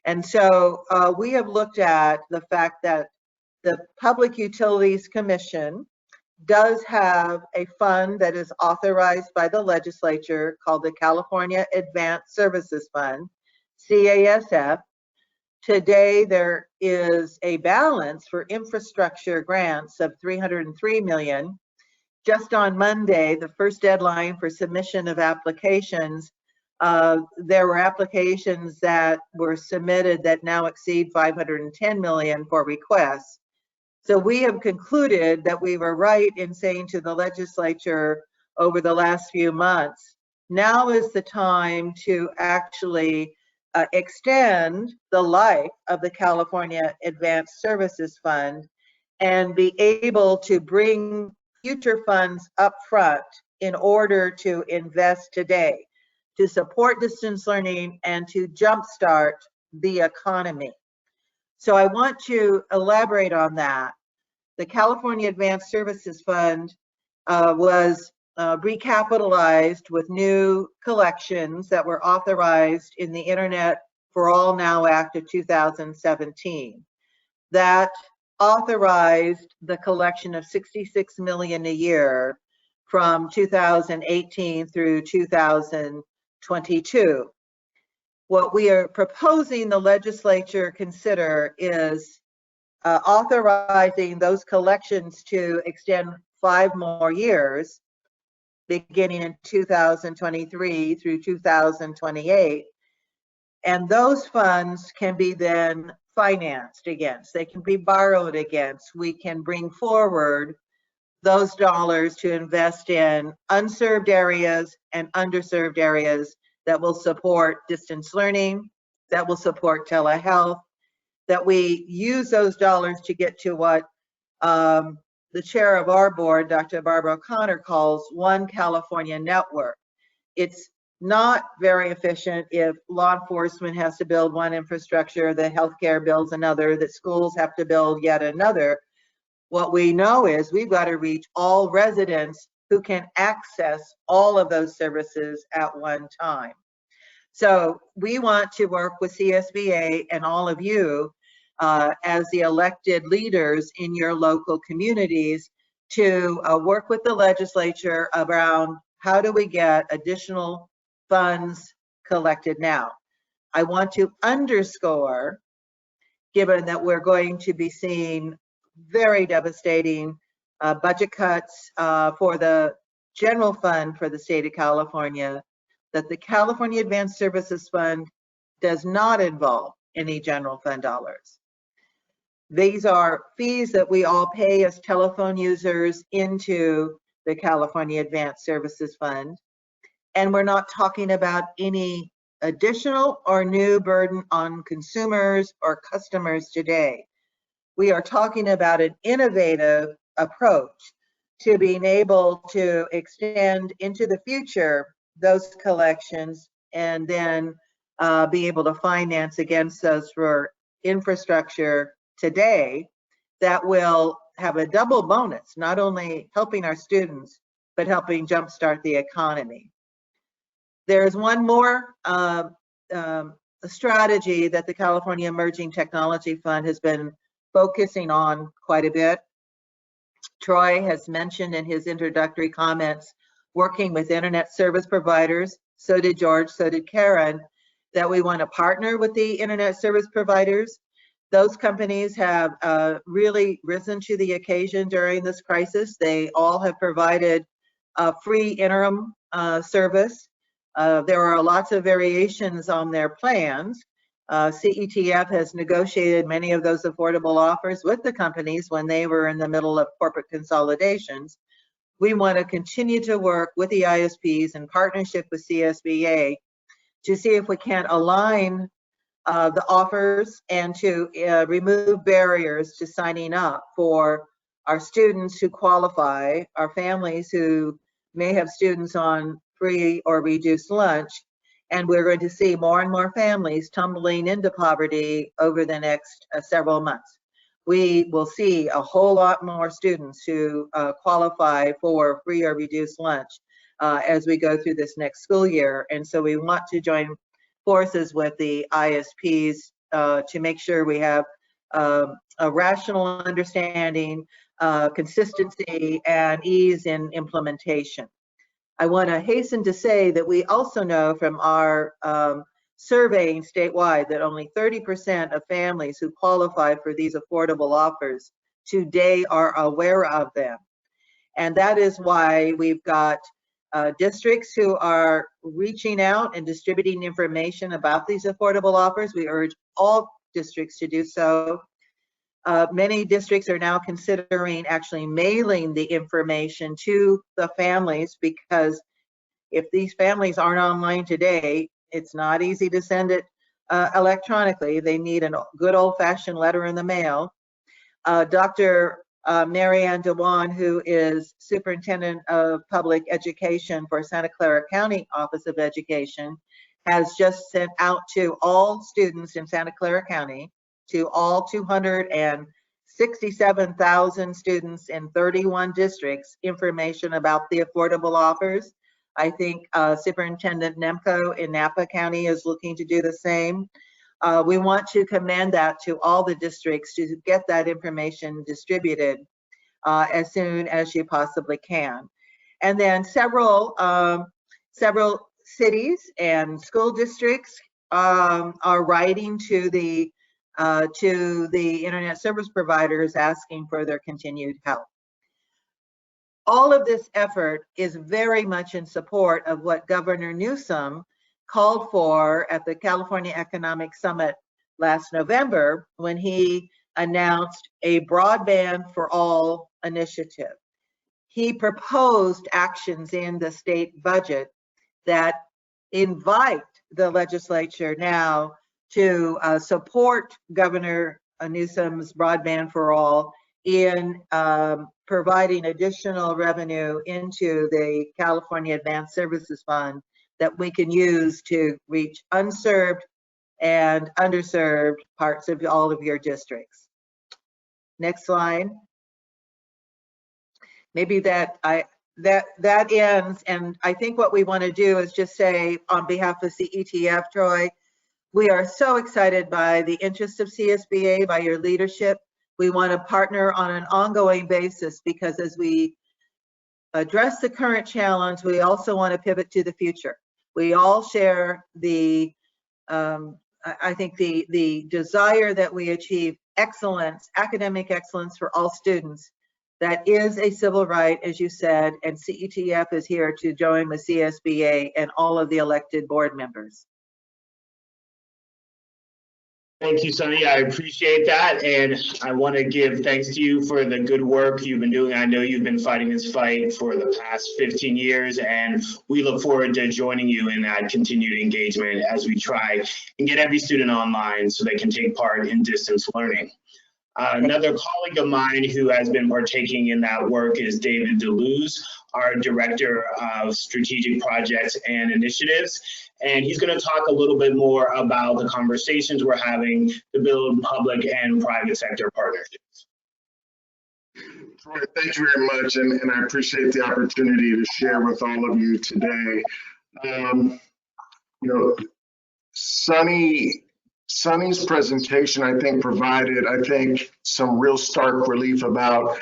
And so we have looked at the fact that the Public Utilities Commission does have a fund that is authorized by the legislature called the California Advanced Services Fund, CASF. Today, there is a balance for infrastructure grants of $303 million. Just on Monday, the first deadline for submission of applications, there were applications that were submitted that now exceed $510 million for requests. So we have concluded that we were right in saying to the legislature over the last few months, now is the time to actually extend the life of the California Advanced Services Fund and be able to bring future funds up front in order to invest today, to support distance learning and to jumpstart the economy. So I want to elaborate on that. The California Advanced Services Fund was recapitalized with new collections that were authorized in the Internet for All Now Act of 2017. That authorized the collection of $66 million a year from 2018 through 2022. What we are proposing the legislature consider is authorizing those collections to extend 5 more years, beginning in 2023 through 2028. And those funds can be then financed against, they can be borrowed against. We can bring forward those dollars to invest in unserved areas and underserved areas that will support distance learning, that will support telehealth, that we use those dollars to get to what the chair of our board, Dr. Barbara O'Connor, calls One California Network. It's not very efficient if law enforcement has to build one infrastructure, the healthcare builds another, that schools have to build yet another. What we know is we've got to reach all residents who can access all of those services at one time. So we want to work with CSBA and all of you as the elected leaders in your local communities to work with the legislature around how do we get additional funds collected now. I want to underscore, given that we're going to be seeing very devastating budget cuts for the general fund for the state of California, that the California Advanced Services Fund does not involve any general fund dollars. These are fees that we all pay as telephone users into the California Advanced Services Fund. And we're not talking about any additional or new burden on consumers or customers today. We are talking about an innovative approach to being able to extend into the future those collections and then be able to finance against those for infrastructure today that will have a double bonus, not only helping our students, but helping jumpstart the economy. There's one more strategy that the California Emerging Technology Fund has been focusing on quite a bit. Troy has mentioned in his introductory comments, working with internet service providers, so did George, so did Karen, that we want to partner with the internet service providers. Those companies have really risen to the occasion during this crisis. They all have provided a free interim service. There are lots of variations on their plans. CETF has negotiated many of those affordable offers with the companies when they were in the middle of corporate consolidations. We want to continue to work with the ISPs in partnership with CSBA to see if we can align the offers and to remove barriers to signing up for our students who qualify, our families who may have students on free or reduced lunch, and we're going to see more and more families tumbling into poverty over the next several months. We will see a whole lot more students who qualify for free or reduced lunch as we go through this next school year. And so we want to join forces with the ISPs to make sure we have a rational understanding consistency and ease in implementation. I want to hasten to say that we also know from our surveying statewide that only 30% of families who qualify for these affordable offers today are aware of them. And that is why we've got districts who are reaching out and distributing information about these affordable offers. We urge all districts to do so. Many districts are now considering actually mailing the information to the families, because if these families aren't online today, it's not easy to send it electronically. They need a good old-fashioned letter in the mail. Dr. Marianne DeWan, who is Superintendent of Public Education for Santa Clara County Office of Education, has just sent out to all students in Santa Clara County, to all 267,000 students in 31 districts, information about the affordable offers. I think Superintendent Nemco in Napa County is looking to do the same. We want to commend that to all the districts to get that information distributed as soon as you possibly can. And then several cities and school districts are writing to the internet service providers asking for their continued help. All of this effort is very much in support of what Governor Newsom called for at the California Economic Summit last November, when he announced a broadband for all initiative. He proposed actions in the state budget that invite the legislature now to support Governor Newsom's broadband for all in providing additional revenue into the California Advanced Services Fund that we can use to reach unserved and underserved parts of all of your districts. Next slide. Maybe that ends, and I think what we want to do is just say on behalf of CETF, Troy, we are so excited by the interest of CSBA, by your leadership. We want to partner on an ongoing basis, because as we address the current challenge, we also want to pivot to the future. We all share the, I think the desire that we achieve excellence, academic excellence for all students. That is a civil right, as you said, and CETF is here to join with CSBA and all of the elected board members. Thank you, Sunny. I appreciate that. And I want to give thanks to you for the good work you've been doing. I know you've been fighting this fight for the past 15 years, and we look forward to joining you in that continued engagement as we try and get every student online so they can take part in distance learning. Another colleague of mine who has been partaking in that work is David DeLuz, our Director of Strategic Projects and Initiatives. And he's going to talk a little bit more about the conversations we're having to build public and private sector partnerships. Troy, thank you very much, and I appreciate the opportunity to share with all of you today. You know, Sunny's presentation, I think, provided, some real stark relief about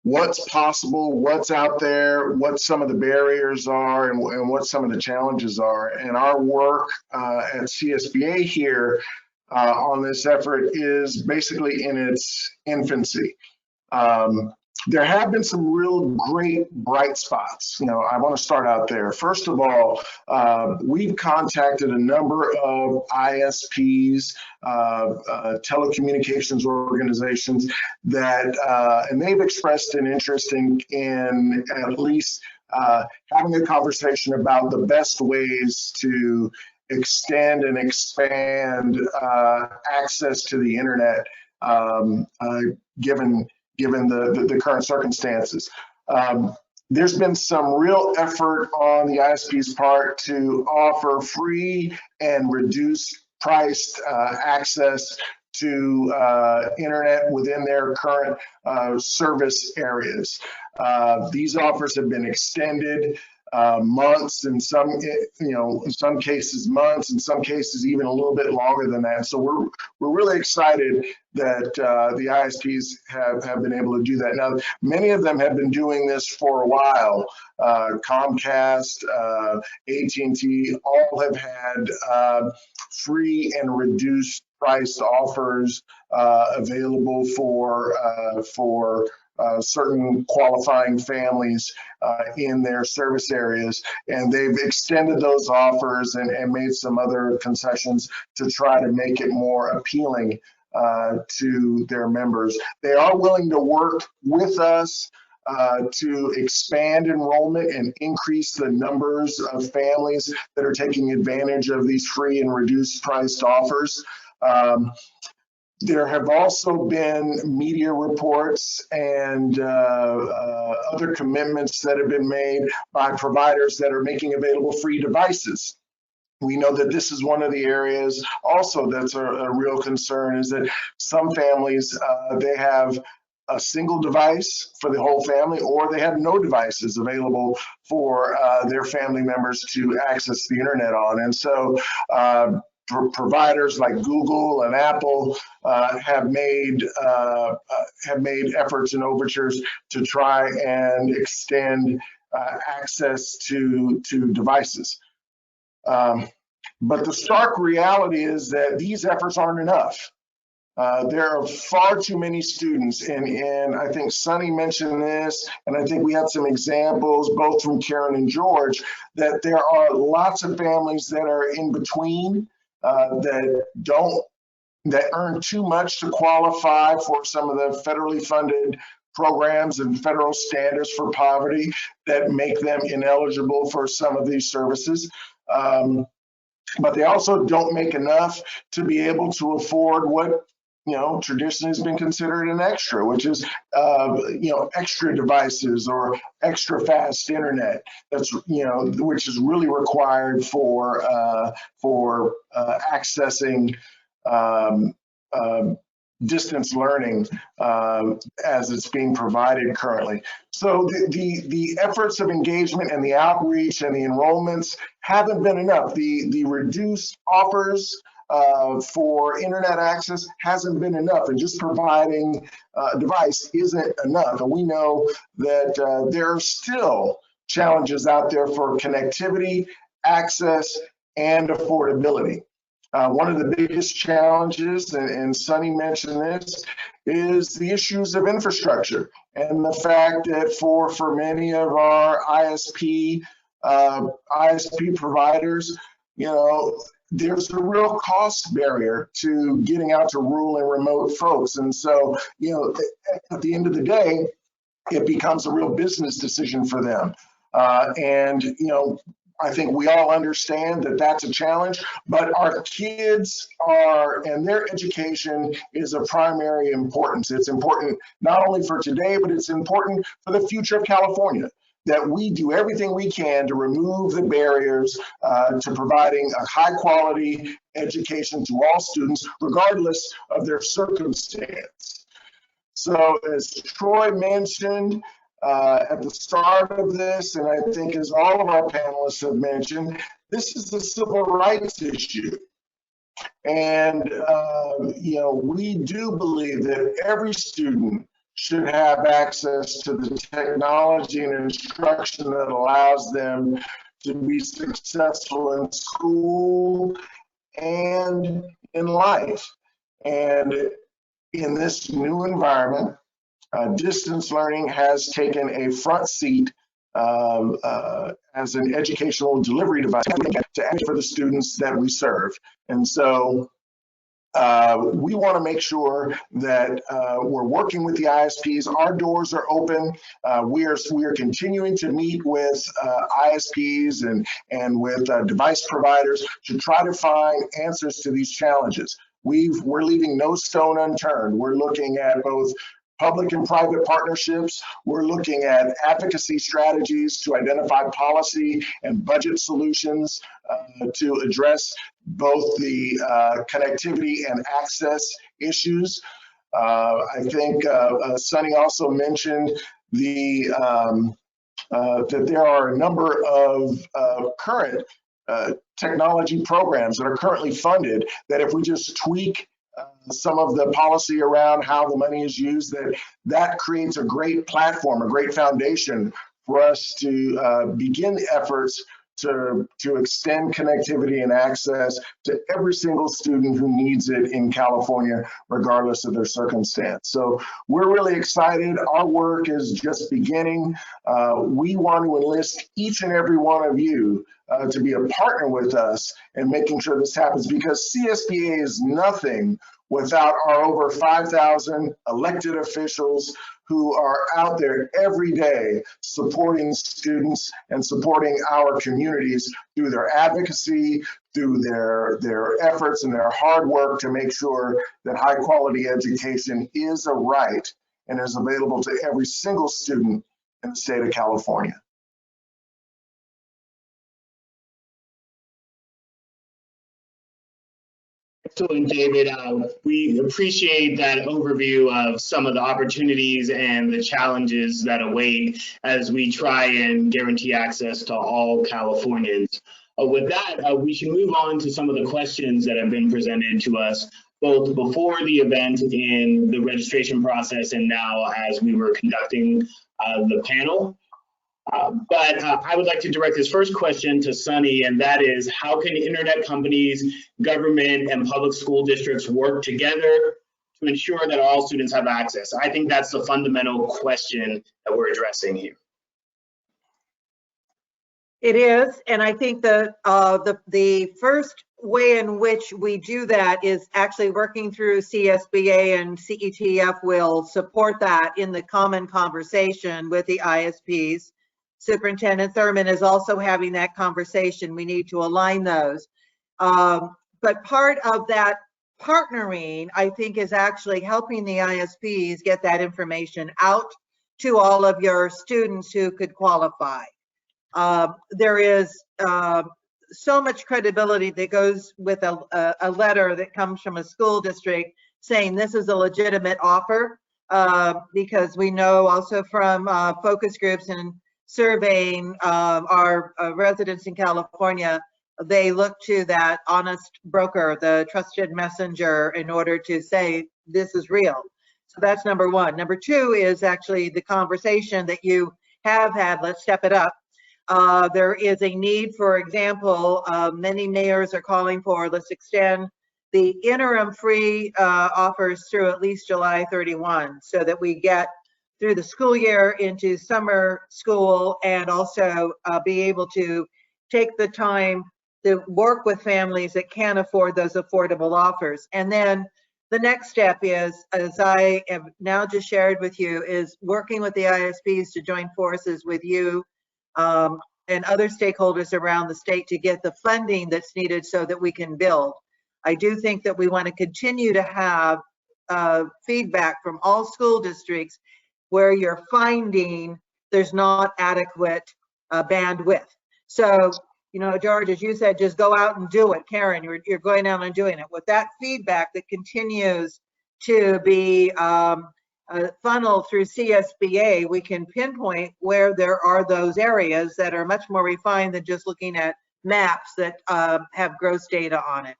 what's possible, what's out there, what some of the barriers are, and what some of the challenges are. And our work at CSBA here on this effort is basically in its infancy. There have been some real great bright spots. You know, I want to start out there. First of all, we've contacted a number of ISPs, telecommunications organizations that, and they've expressed an interest in at least having a conversation about the best ways to extend and expand access to the internet, given the current circumstances. There's been some real effort on the ISP's part to offer free and reduced priced access to internet within their current service areas. These offers have been extended. months, and some, in some cases months, in some cases even a little bit longer than that. So we're really excited that the ISPs have been able to do that. Now, many of them have been doing this for a while. Comcast, AT&T, all have had free and reduced price offers available for certain qualifying families in their service areas, and they've extended those offers and made some other concessions to try to make it more appealing to their members. They are willing to work with us to expand enrollment and increase the numbers of families that are taking advantage of these free and reduced priced offers. There have also been media reports and other commitments that have been made by providers that are making available free devices. We know that this is one of the areas also that's a real concern, is that some families, they have a single device for the whole family, or they have no devices available for their family members to access the internet on. And so providers like Google and Apple have made efforts and overtures to try and extend access to devices. But the stark reality is that these efforts aren't enough. There are far too many students, and I think Sunny mentioned this, and I think we had some examples both from Karen and George, that there are lots of families that are in between, that earn too much to qualify for some of the federally funded programs and federal standards for poverty that make them ineligible for some of these services. But they also don't make enough to be able to afford what traditionally has been considered an extra, which is extra devices or extra fast internet. That's which is really required for accessing distance learning as it's being provided currently. So the efforts of engagement and the outreach and the enrollments haven't been enough. The reduced offers for internet access hasn't been enough, and just providing a device isn't enough. And we know that there are still challenges out there for connectivity, access, and affordability. One of the biggest challenges, and Sunny mentioned this, is the issues of infrastructure, and the fact that for many of our ISP providers, there's a real cost barrier to getting out to rural and remote folks. And so, at the end of the day, it becomes a real business decision for them. I think we all understand that that's a challenge, but our kids and their education is of primary importance. It's important not only for today, but it's important for the future of California, that we do everything we can to remove the barriers to providing a high quality education to all students, regardless of their circumstance. So as Troy mentioned at the start of this, and I think as all of our panelists have mentioned, this is a civil rights issue. And, we do believe that every student should have access to the technology and instruction that allows them to be successful in school and in life. And in this new environment, distance learning has taken a front seat as an educational delivery device for the students that we serve. And so we want to make sure that we're working with the ISPs. Our doors are open. We are continuing to meet with ISPs and with device providers to try to find answers to these challenges. We're leaving no stone unturned. We're looking at both public and private partnerships. We're looking at advocacy strategies to identify policy and budget solutions to address both the connectivity and access issues. I think Sunny also mentioned the that there are a number of current technology programs that are currently funded that if we just tweak some of the policy around how the money is used, that creates a great platform, a great foundation for us to begin the efforts to extend connectivity and access to every single student who needs it in California, regardless of their circumstance. So we're really excited. Our work is just beginning. We want to enlist each and every one of you to be a partner with us in making sure this happens, because CSBA is nothing without our over 5,000 elected officials who are out there every day supporting students and supporting our communities through their advocacy, through their efforts and their hard work to make sure that high quality education is a right and is available to every single student in the state of California. Excellent, David. We appreciate that overview of some of the opportunities and the challenges that await as we try and guarantee access to all Californians. With that, we should move on to some of the questions that have been presented to us, both before the event in the registration process and now as we were conducting the panel. But I would like to direct this first question to Sunny, and that is, how can internet companies, government, and public school districts work together to ensure that all students have access? I think that's the fundamental question that we're addressing here. It is, and I think that the first way in which we do that is actually working through CSBA, and CETF will support that in the common conversation with the ISPs. Superintendent Thurman is also having that conversation. We need to align those. But part of that partnering, I think, is actually helping the ISPs get that information out to all of your students who could qualify. There is so much credibility that goes with a letter that comes from a school district saying this is a legitimate offer, because we know also from focus groups and surveying our residents in California, they look to that honest broker, the trusted messenger, in order to say this is real. So that's number one. Number two is actually the conversation that you have had. Let's step it up. There is a need, for example, many mayors are calling for, let's extend the interim free offers through at least July 31, so that we get through the school year into summer school, and also be able to take the time to work with families that can't afford those affordable offers. And then the next step is, as I have now just shared with you, is working with the ISPs to join forces with you and other stakeholders around the state to get the funding that's needed so that we can build. I do think that we want to continue to have feedback from all school districts where you're finding there's not adequate bandwidth. So, you know, George, as you said, just go out and do it. Karen, you're going out and doing it. With that feedback that continues to be funneled through CSBA, we can pinpoint where there are those areas that are much more refined than just looking at maps that have gross data on it.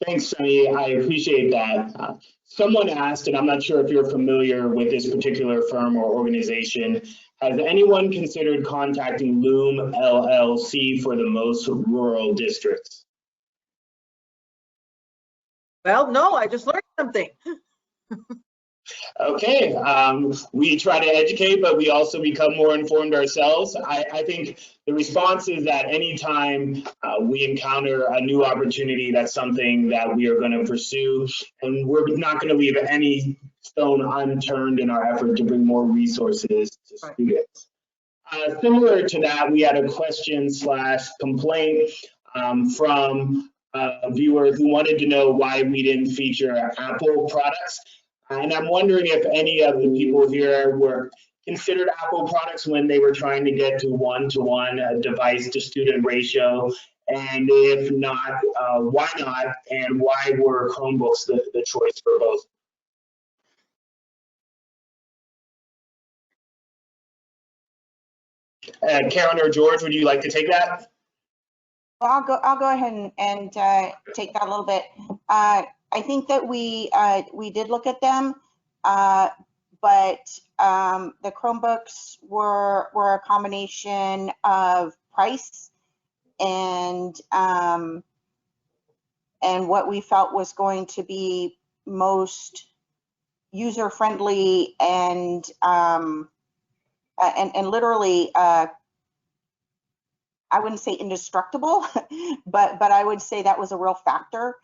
Thanks, Sunny. I appreciate that. Someone asked, and I'm not sure if you're familiar with this particular firm or organization, has anyone considered contacting Loom LLC for the most rural districts? Well, no, I just learned something. Okay, we try to educate, but we also become more informed ourselves. I think the response is that anytime we encounter a new opportunity, that's something that we are going to pursue, and we're not going to leave any stone unturned in our effort to bring more resources to students. Similar to that, we had a question/complaint from a viewer who wanted to know why we didn't feature Apple products. And I'm wondering if any of the people here were considered Apple products when they were trying to get to one-to-one device to student ratio, and if not, why not, and why were Chromebooks the choice for both? Karen or George, would you like to take that? Well, I'll go ahead and take that a little bit. I think that we did look at them, but the Chromebooks were a combination of price and what we felt was going to be most user friendly and literally I wouldn't say indestructible, but I would say that was a real factor,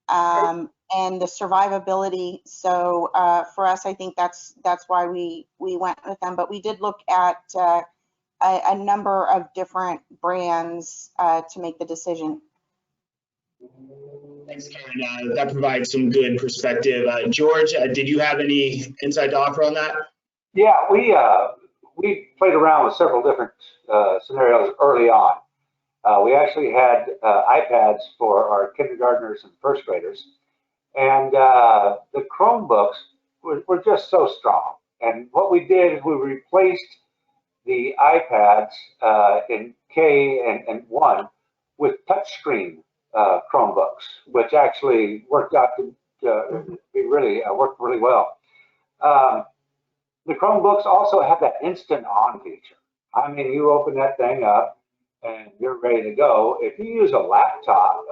and the survivability. So for us, I think that's why we went with them. But we did look at a number of different brands to make the decision. Thanks, Karen. That provides some good perspective. George, did you have any insight to offer on that? Yeah, we played around with several different scenarios early on. We actually had iPads for our kindergartners and first graders, and the Chromebooks were just so strong. And what we did is we replaced the iPads in K and 1 with touchscreen Chromebooks, which actually worked out to be really worked really well. The Chromebooks also have that instant on feature. I mean, you open that thing up and you're ready to go. If you use a laptop,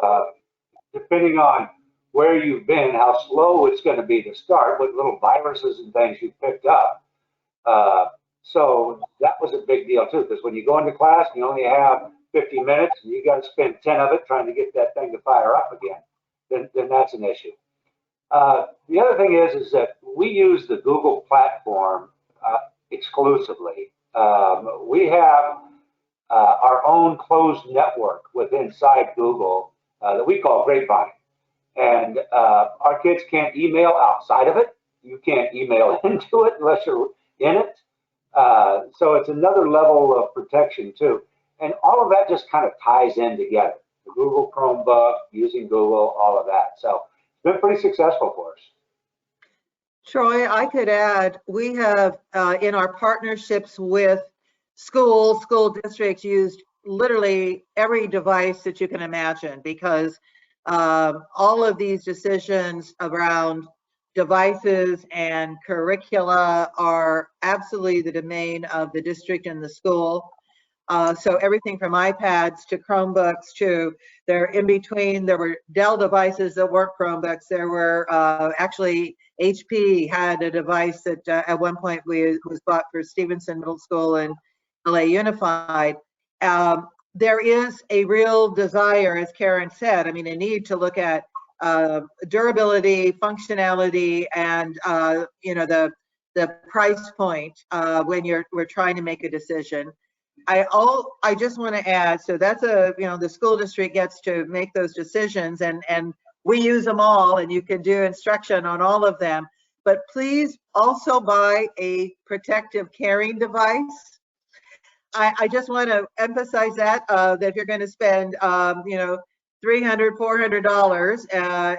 depending on where you've been, how slow it's going to be to start with little viruses and things you picked up. So that was a big deal too, because when you go into class, you only have 50 minutes and you got to spend 10 of it trying to get that thing to fire up again, then that's an issue. The other thing is that we use the Google platform exclusively. We have our own closed network inside Google that we call Grapevine. And our kids can't email outside of it. You can't email into it unless you're in it. So it's another level of protection too. And all of that just kind of ties in together. The Google Chromebook, using Google, all of that. So it's been pretty successful for us. Troy, I could add, we have in our partnerships with school districts used literally every device that you can imagine, because all of these decisions around devices and curricula are absolutely the domain of the district and the school. So everything from iPads to Chromebooks to they're in between. There were Dell devices that weren't Chromebooks. There were actually HP had a device that at one point was bought for Stevenson Middle School and LA Unified. There is a real desire, as Karen said, I mean, a need to look at durability, functionality, and you know, the price point when we're trying to make a decision. I just want to add, so that's the school district gets to make those decisions, and we use them all, and you can do instruction on all of them. But please also buy a protective carrying device. I just want to emphasize that if you're going to spend $300, $400,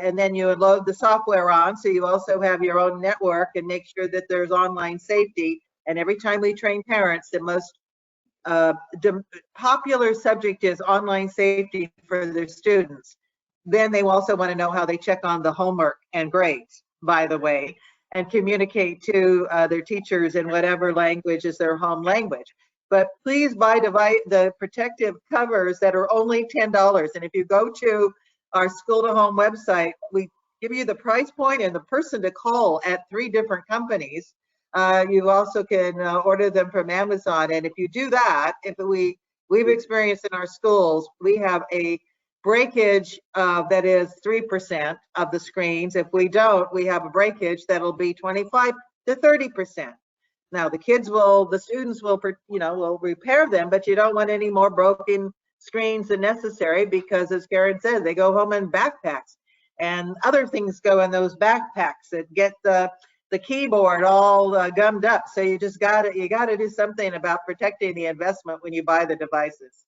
and then you load the software on, so you also have your own network, and make sure that there's online safety. And every time we train parents, the most popular subject is online safety for their students. Then they also want to know how they check on the homework and grades, by the way, and communicate to their teachers in whatever language is their home language. But please buy the protective covers that are only $10. And if you go to our school to home website, we give you the price point and the person to call at 3 different companies. You also can order them from Amazon. And if you do that, we've experienced in our schools, we have a breakage that is 3% of the screens. If we don't, we have a breakage that'll be 25 to 30%. Now the students will repair them, but you don't want any more broken screens than necessary, because as Karen said, they go home in backpacks, and other things go in those backpacks that get the keyboard all gummed up. So you gotta do something about protecting the investment when you buy the devices.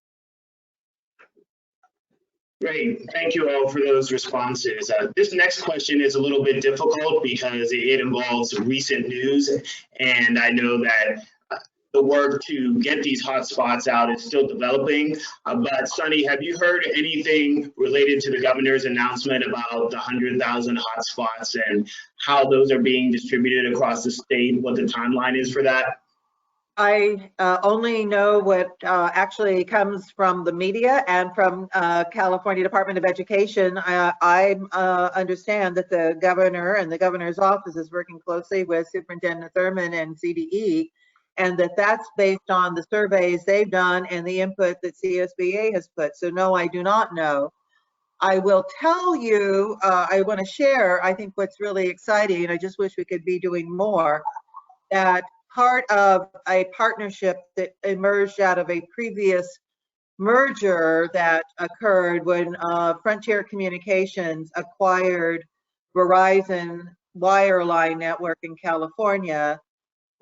Great, thank you all for those responses. This next question is a little bit difficult because it involves recent news, and I know that the work to get these hotspots out is still developing. But Sunny, have you heard anything related to the governor's announcement about the 100,000 hotspots and how those are being distributed across the state, what the timeline is for that? I only know what actually comes from the media and from California Department of Education. I understand that the governor and the governor's office is working closely with Superintendent Thurmond and CDE, and that's based on the surveys they've done and the input that CSBA has put. So no, I do not know. I will tell you, I want to share, I think what's really exciting, and I just wish we could be doing more, that part of a partnership that emerged out of a previous merger that occurred when Frontier Communications acquired Verizon wireline network in California.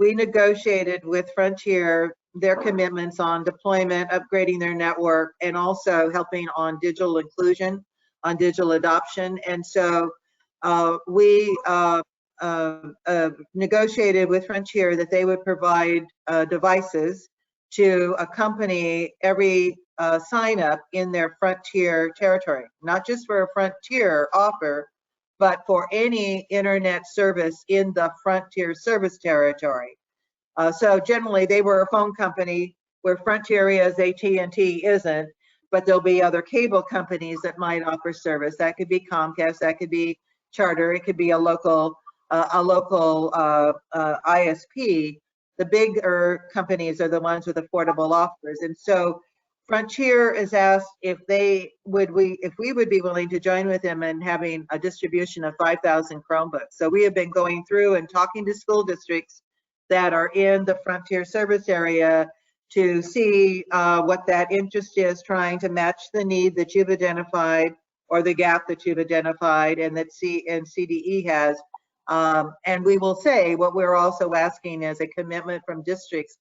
We negotiated with Frontier their commitments on deployment, upgrading their network, and also helping on digital inclusion, on digital adoption. And so we negotiated with Frontier that they would provide devices to accompany every sign up in their Frontier territory, not just for a Frontier offer, but for any internet service in the Frontier service territory. So generally they were a phone company where Frontier is, AT&T isn't, but there'll be other cable companies that might offer service. That could be Comcast, that could be Charter, it could be a local ISP. The bigger companies are the ones with affordable offers. And so Frontier is asked if we would be willing to join with them in having a distribution of 5,000 Chromebooks. So we have been going through and talking to school districts that are in the Frontier service area to see what that interest is, trying to match the need that you've identified or the gap that you've identified and that CDE has. And we will say what we're also asking is a commitment from districts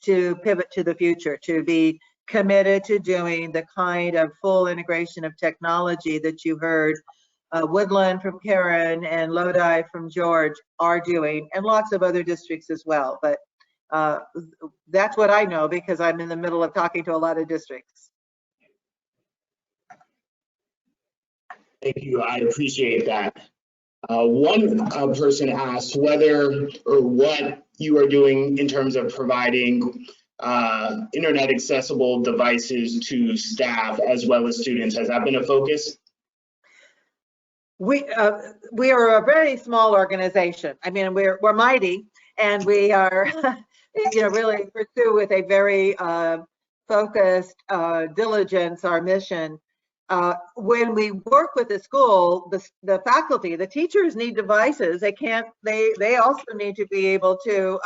to pivot to the future, to be committed to doing the kind of full integration of technology that you heard Woodland from Karen and LODI from George are doing, and lots of other districts as well. But that's what I know because I'm in the middle of talking to a lot of districts. Thank you, I appreciate that. One person asked whether or what you are doing in terms of providing internet accessible devices to staff as well as students. Has that been a focus? We are a very small organization. I mean, we're mighty, and we are, really pursue with a very focused diligence our mission. When we work with the school, the faculty, the teachers need devices. They also need to be able to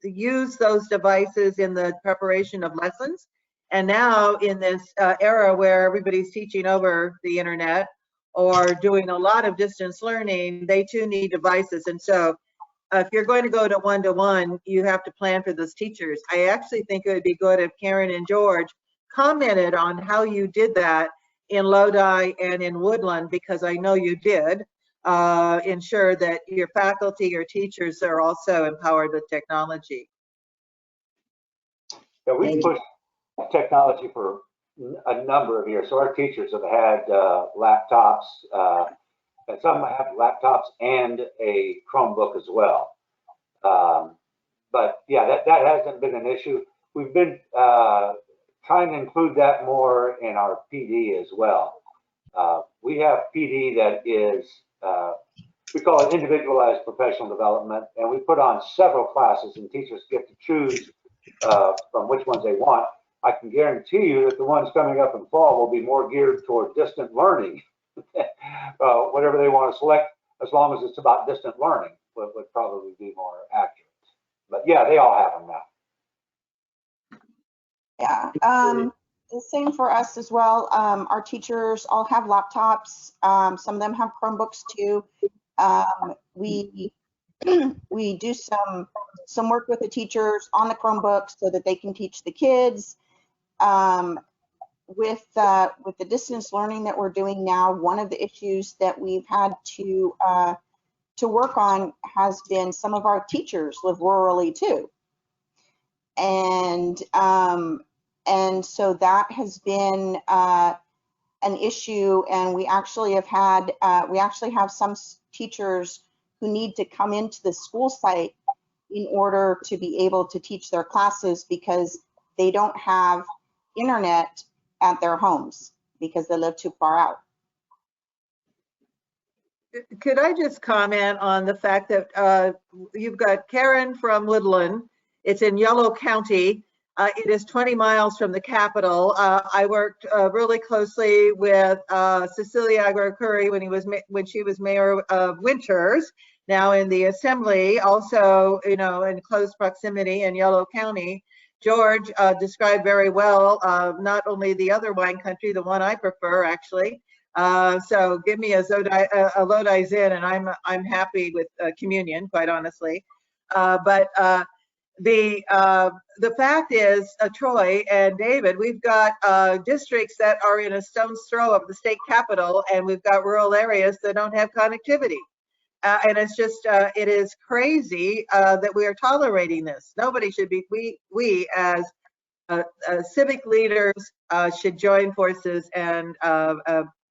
use those devices in the preparation of lessons. And now in this era where everybody's teaching over the internet or doing a lot of distance learning, they too need devices. And so if you're going to go to one-to-one, you have to plan for those teachers. I actually think it would be good if Karen and George commented on how you did that in Lodi and in Woodland, because I know you did ensure that your faculty, your teachers are also empowered with technology. Yeah, we pushed technology for a number of years. So our teachers have had laptops, and some have laptops and a Chromebook as well. But yeah, that hasn't been an issue. We've been trying to include that more in our PD as well. We have PD that is, we call it individualized professional development, and we put on several classes and teachers get to choose from which ones they want. I can guarantee you that the ones coming up in fall will be more geared toward distant learning. Whatever they want to select, as long as it's about distant learning, would probably be more accurate. But yeah, they all have them now. Yeah, the same for us as well. Our teachers all have laptops. Some of them have Chromebooks too. We do some work with the teachers on the Chromebooks so that they can teach the kids. With the distance learning that we're doing now, one of the issues that we've had to work on has been some of our teachers live rurally too. And so that has been an issue, and we actually have some teachers who need to come into the school site in order to be able to teach their classes because they don't have internet at their homes because they live too far out. Could I just comment on the fact that you've got Karen from Woodland. It's in Yellow County. It is 20 miles from the capital. I worked really closely with Cecilia Aguirre when she was mayor of Winters, now in the Assembly, also, you know, in close proximity in Yellow County. George described very well not only the other wine country, the one I prefer actually. So give me a LODI Zin and I'm happy with communion, quite honestly. But the fact is, Troy and David, we've got districts that are in a stone's throw of the state capital, and we've got rural areas that don't have connectivity. And it's just, it is crazy that we are tolerating this. Nobody should be, we as civic leaders should join forces and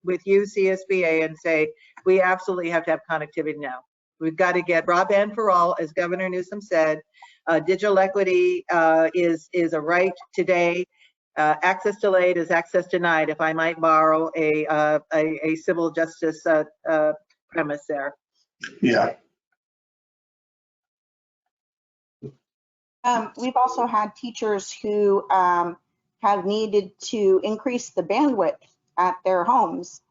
with you, CSBA, and say, we absolutely have to have connectivity now. We've got to get broadband for all, as Governor Newsom said. Digital equity is a right today. Access delayed is access denied, if I might borrow a civil justice premise there. Yeah. We've also had teachers who have needed to increase the bandwidth at their homes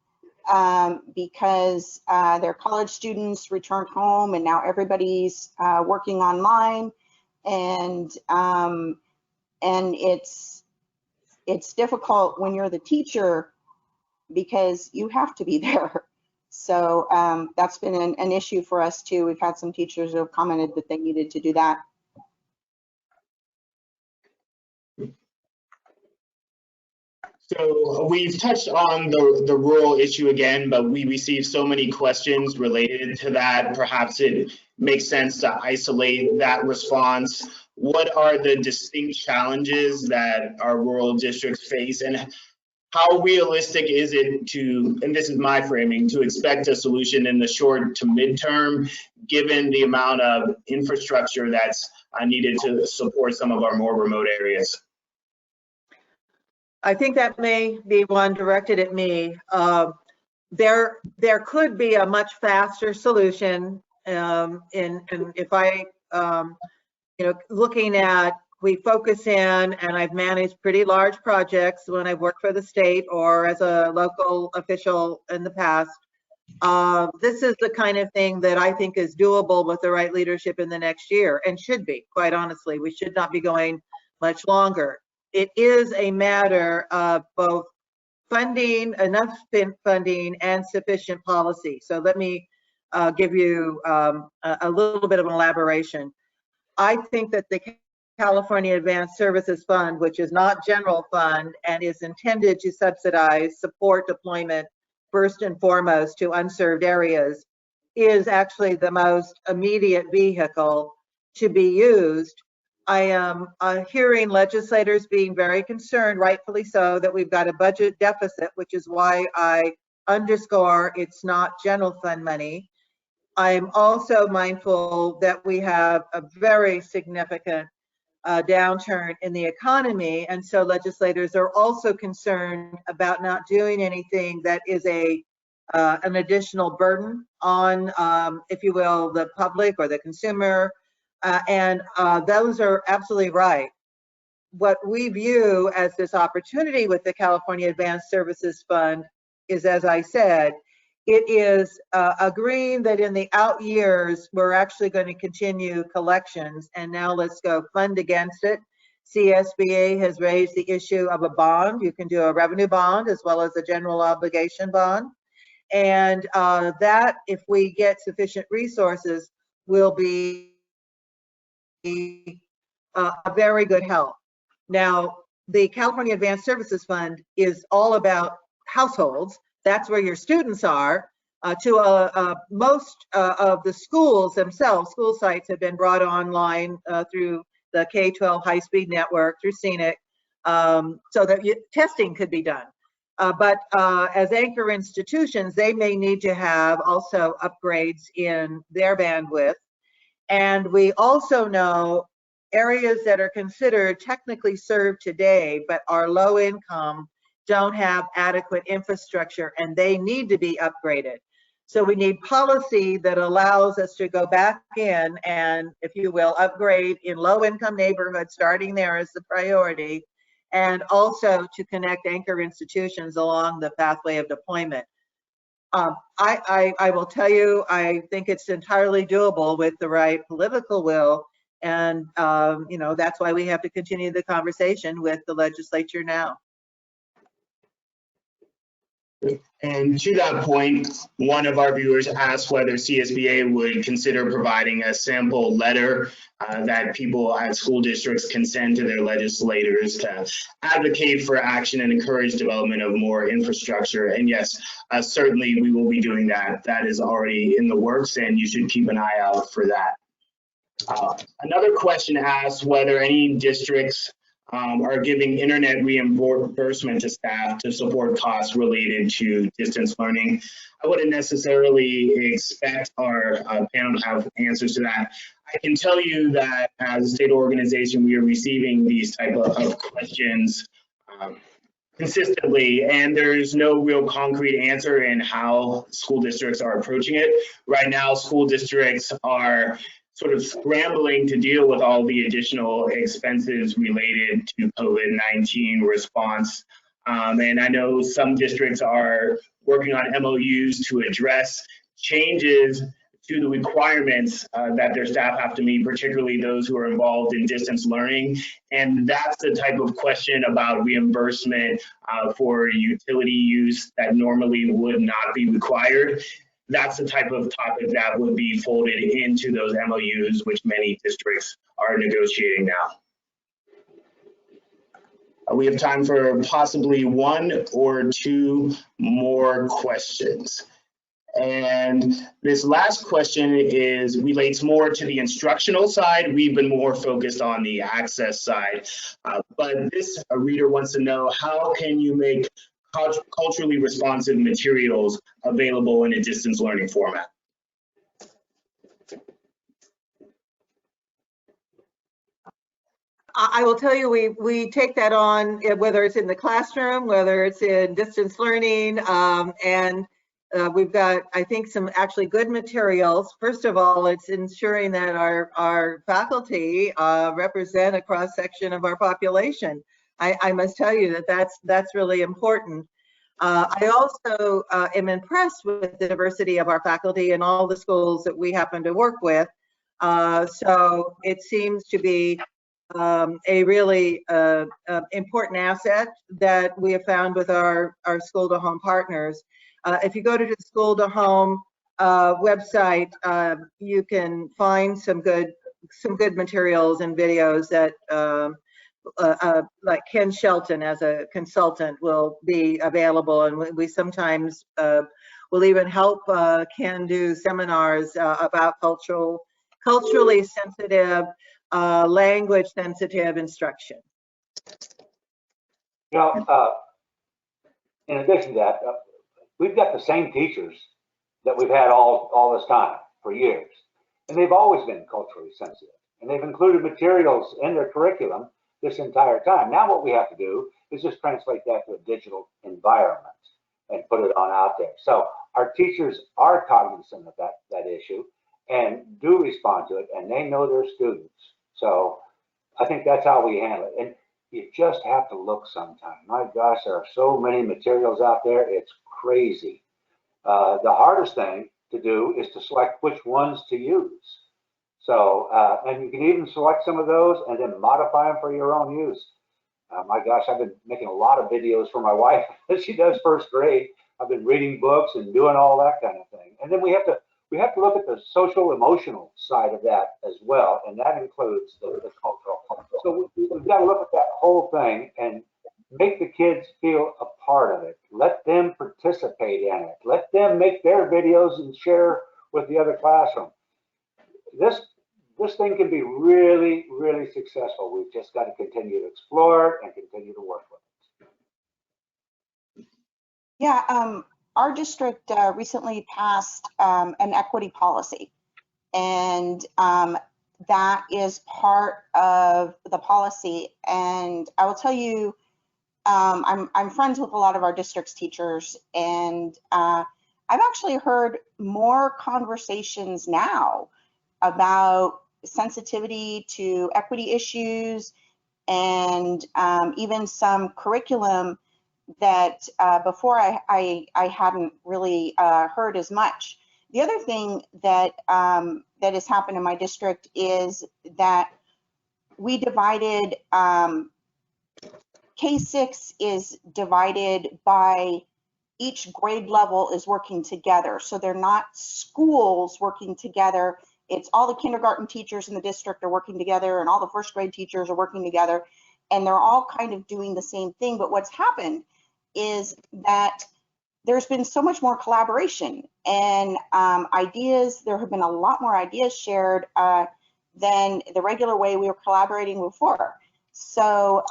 because their college students returned home and now everybody's working online, and it's difficult when you're the teacher because you have to be there. So that's been an issue for us too. We've had some teachers who have commented that they needed to do that. So we've touched on the rural issue again, but we received so many questions related to that. Perhaps it makes sense to isolate that response. What are the distinct challenges that our rural districts face, and how realistic is it to, and this is my framing, to expect a solution in the short to midterm, given the amount of infrastructure that's needed to support some of our more remote areas? I think that may be one directed at me. There could be a much faster solution. And if I, looking at, we focus in, and I've managed pretty large projects when I've worked for the state or as a local official in the past. This is the kind of thing that I think is doable with the right leadership in the next year, and should be, quite honestly. We should not be going much longer. It is a matter of both funding, enough funding, and sufficient policy. So let me give you a little bit of an elaboration. I think that the California Advanced Services Fund, which is not general fund and is intended to subsidize support deployment first and foremost to unserved areas, is actually the most immediate vehicle to be used. I am hearing legislators being very concerned, rightfully so, that we've got a budget deficit, which is why I underscore it's not general fund money. I'm also mindful that we have a very significant downturn in the economy, and so legislators are also concerned about not doing anything that is an additional burden on, if you will, the public or the consumer. And those are absolutely right. What we view as this opportunity with the California Advanced Services Fund is, as I said, it is agreeing that in the out years, we're actually going to continue collections, and now let's go fund against it. CSBA has raised the issue of a bond. You can do a revenue bond as well as a general obligation bond. And that, if we get sufficient resources, will be a very good help. Now, the California Advanced Services Fund is all about households. That's where your students are. Most of the schools themselves, school sites have been brought online through the K-12 high-speed network through Scenic, so that testing could be done. But as anchor institutions, they may need to have also upgrades in their bandwidth. And we also know areas that are considered technically served today, but are low income, don't have adequate infrastructure, and they need to be upgraded. So we need policy that allows us to go back in and, if you will, upgrade in low income neighborhoods, starting there as the priority, and also to connect anchor institutions along the pathway of deployment. I will tell you, I think it's entirely doable with the right political will. And, you know, that's why we have to continue the conversation with the legislature now. And to that point, one of our viewers asked whether CSBA would consider providing a sample letter that people at school districts can send to their legislators to advocate for action and encourage development of more infrastructure. And yes, certainly we will be doing that. That is already in the works, and you should keep an eye out for that. Another question asks whether any districts are giving internet reimbursement to staff to support costs related to distance learning. I wouldn't necessarily expect our panel to have answers to that. I can tell you that as a state organization, we are receiving these type of questions consistently, and there's no real concrete answer in how school districts are approaching it. Right now, school districts are sort of scrambling to deal with all the additional expenses related to COVID-19 response. And I know some districts are working on MOUs to address changes to the requirements that their staff have to meet, particularly those who are involved in distance learning. And that's the type of question about reimbursement for utility use that normally would not be required. That's the type of topic that would be folded into those MOUs, which many districts are negotiating now. We have time for possibly one or two more questions. And this last question relates more to the instructional side. We've been more focused on the access side. But this reader wants to know, how can you make culturally responsive materials available in a distance learning format? I will tell you, we take that on, whether it's in the classroom, whether it's in distance learning, and we've got, I think, some actually good materials. First of all, it's ensuring that our faculty represent a cross-section of our population. I must tell you that that's really important. I also am impressed with the diversity of our faculty in all the schools that we happen to work with. So it seems to be a really important asset that we have found with our school to home partners. If you go to the school to home website, you can find some good materials and videos that like Ken Shelton as a consultant will be available, and we sometimes will even help Ken do seminars about culturally sensitive, language sensitive instruction. You know, in addition to that, we've got the same teachers that we've had all this time for years, and they've always been culturally sensitive, and they've included materials in their curriculum this entire time. Now what we have to do is just translate that to a digital environment and put it on out there. So our teachers are cognizant of that issue and do respond to it, and they know their students. So I think that's how we handle it. And you just have to look sometime. My gosh, there are so many materials out there, it's crazy. The hardest thing to do is to select which ones to use. So, and you can even select some of those and then modify them for your own use. My gosh, I've been making a lot of videos for my wife as she does first grade. I've been reading books and doing all that kind of thing. And then we have to look at the social emotional side of that as well, and that includes the cultural. So we've got to look at that whole thing and make the kids feel a part of it. Let them participate in it. Let them make their videos and share with the other classroom. This this thing can be really, really successful. We've just got to continue to explore it and continue to work with it. Yeah, our district recently passed an equity policy, and that is part of the policy. And I will tell you, I'm friends with a lot of our district's teachers, and I've actually heard more conversations now about sensitivity to equity issues, and even some curriculum that before I hadn't really heard as much. The other thing that that has happened in my district is that we divided, K-6 is divided by each grade level is working together. So they're not schools working together. It's all the kindergarten teachers in the district are working together, and all the first grade teachers are working together, and they're all kind of doing the same thing. But what's happened is that there's been so much more collaboration and ideas. There have been a lot more ideas shared than the regular way we were collaborating before. So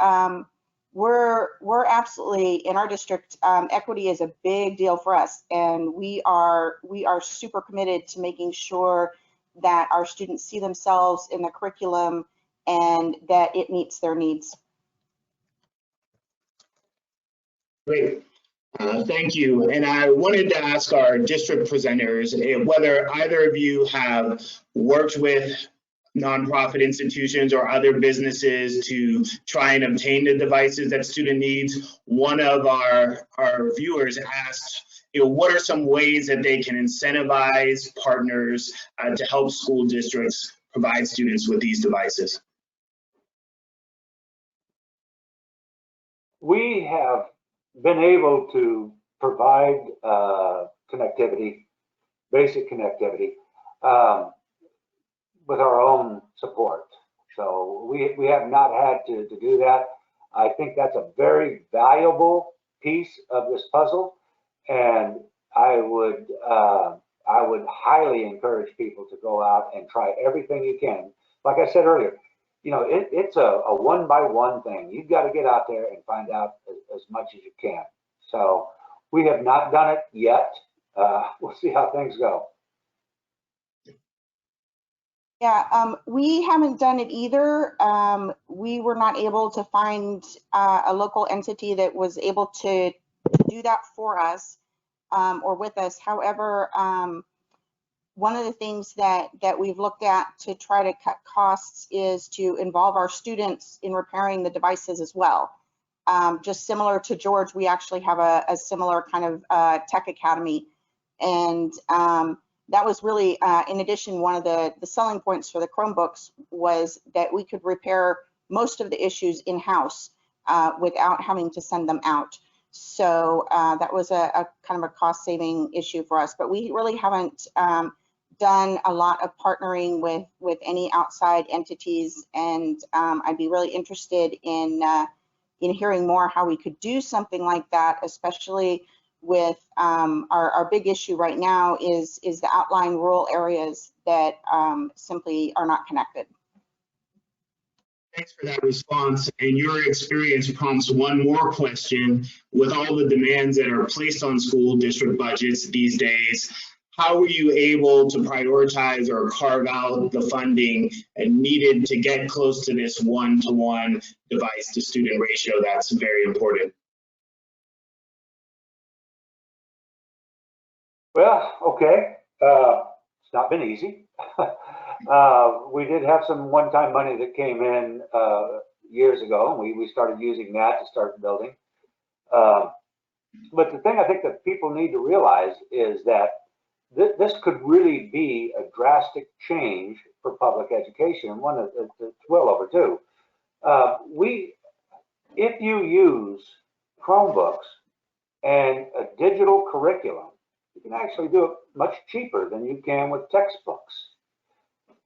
we're absolutely, in our district, equity is a big deal for us, and we are super committed to making sure that our students see themselves in the curriculum and that it meets their needs. Great. Thank you. And I wanted to ask our district presenters whether either of you have worked with nonprofit institutions or other businesses to try and obtain the devices that student needs. One of our viewers asked, what are some ways that they can incentivize partners to help school districts provide students with these devices? We have been able to provide connectivity, basic connectivity, with our own support. So we have not had to do that. I think that's a very valuable piece of this puzzle, and I would highly encourage people to go out and try everything you can. Like I said earlier, it's a one-by-one thing. You've got to get out there and find out as much as you can. So we have not done it yet. We'll see how things go. Yeah, we haven't done it either. We were not able to find a local entity that was able to do that for us or with us. However, one of the things that we've looked at to try to cut costs is to involve our students in repairing the devices as well. Just similar to George, we actually have a similar kind of tech academy, and that was really, in addition, one of the selling points for the Chromebooks was that we could repair most of the issues in-house without having to send them out. So that was a kind of a cost-saving issue for us, but we really haven't done a lot of partnering with any outside entities, and I'd be really interested in hearing more how we could do something like that, especially with our big issue right now is the outlying rural areas that simply are not connected. Thanks for that response. And your experience prompts one more question. With all the demands that are placed on school district budgets these days, how were you able to prioritize or carve out the funding needed to get close to this one-to-one device to student ratio that's very important? Well, okay, it's not been easy. We did have some one-time money that came in years ago, and we started using that to start building. But the thing I think that people need to realize is that this could really be a drastic change for public education, one that's well overdue. If you use Chromebooks and a digital curriculum, you can actually do it much cheaper than you can with textbooks.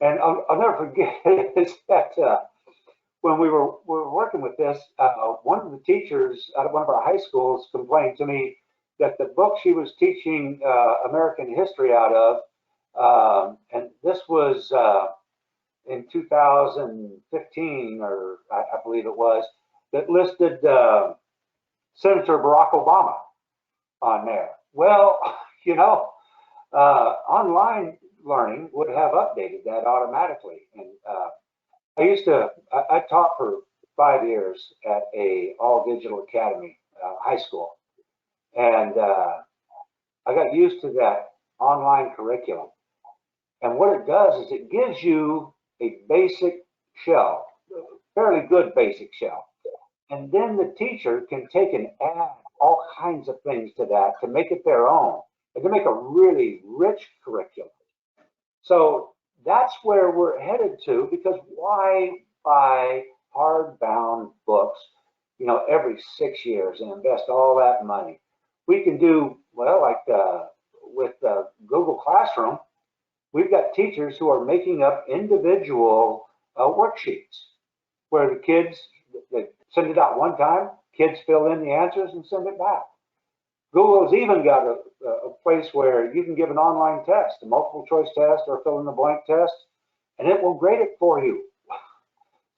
And I'll never forget is that when we were working with this, one of the teachers out of one of our high schools complained to me that the book she was teaching American history out of, and this was in 2015, or I believe it was, that listed Senator Barack Obama on there. Well, you know, online learning would have updated that automatically. And I taught for 5 years at a all digital academy, high school. And I got used to that online curriculum. And what it does is it gives you a basic shell, a fairly good basic shell. And then the teacher can take and add all kinds of things to that to make it their own and to make a really rich curriculum. So that's where we're headed to, because why buy hardbound books, you know, every 6 years and invest all that money? We can do, well, like with Google Classroom, we've got teachers who are making up individual worksheets where the kids, they send it out one time, kids fill in the answers and send it back. Google's even got a place where you can give an online test, a multiple choice test or fill in the blank test, and it will grade it for you.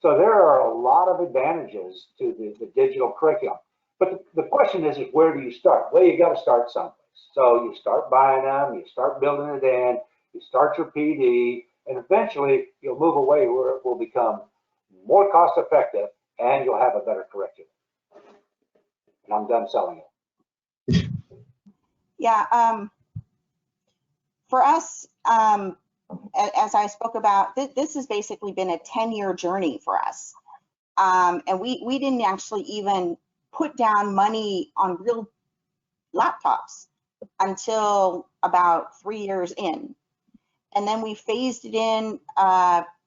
So there are a lot of advantages to the digital curriculum. But the question is where do you start? Well, you got to start someplace. So you start buying them, you start building it in, you start your PD, and eventually you'll move away where it will become more cost effective and you'll have a better curriculum. And I'm done selling it. Yeah, for us, as I spoke about, this has basically been a 10-year journey for us. And we didn't actually even put down money on real laptops until about 3 years in. And then we phased it in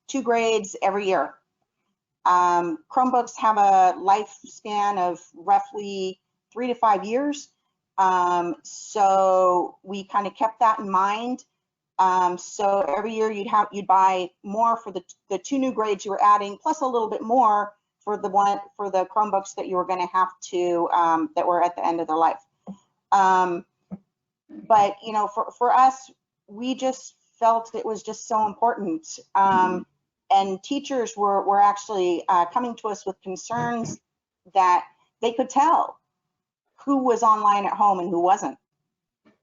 2 grades every year. Chromebooks have a lifespan of roughly 3 to 5 years. So we kind of kept that in mind. So every year you'd buy more for the 2 new grades you were adding, plus a little bit more for the Chromebooks that you were going to have to that were at the end of their life. But you know, for us, we just felt it was just so important. And teachers were actually coming to us with concerns that they could tell who was online at home and who wasn't.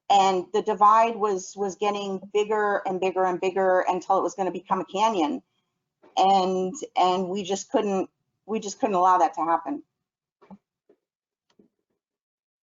And the divide was getting bigger and bigger and bigger until it was going to become a canyon. And we just couldn't allow that to happen.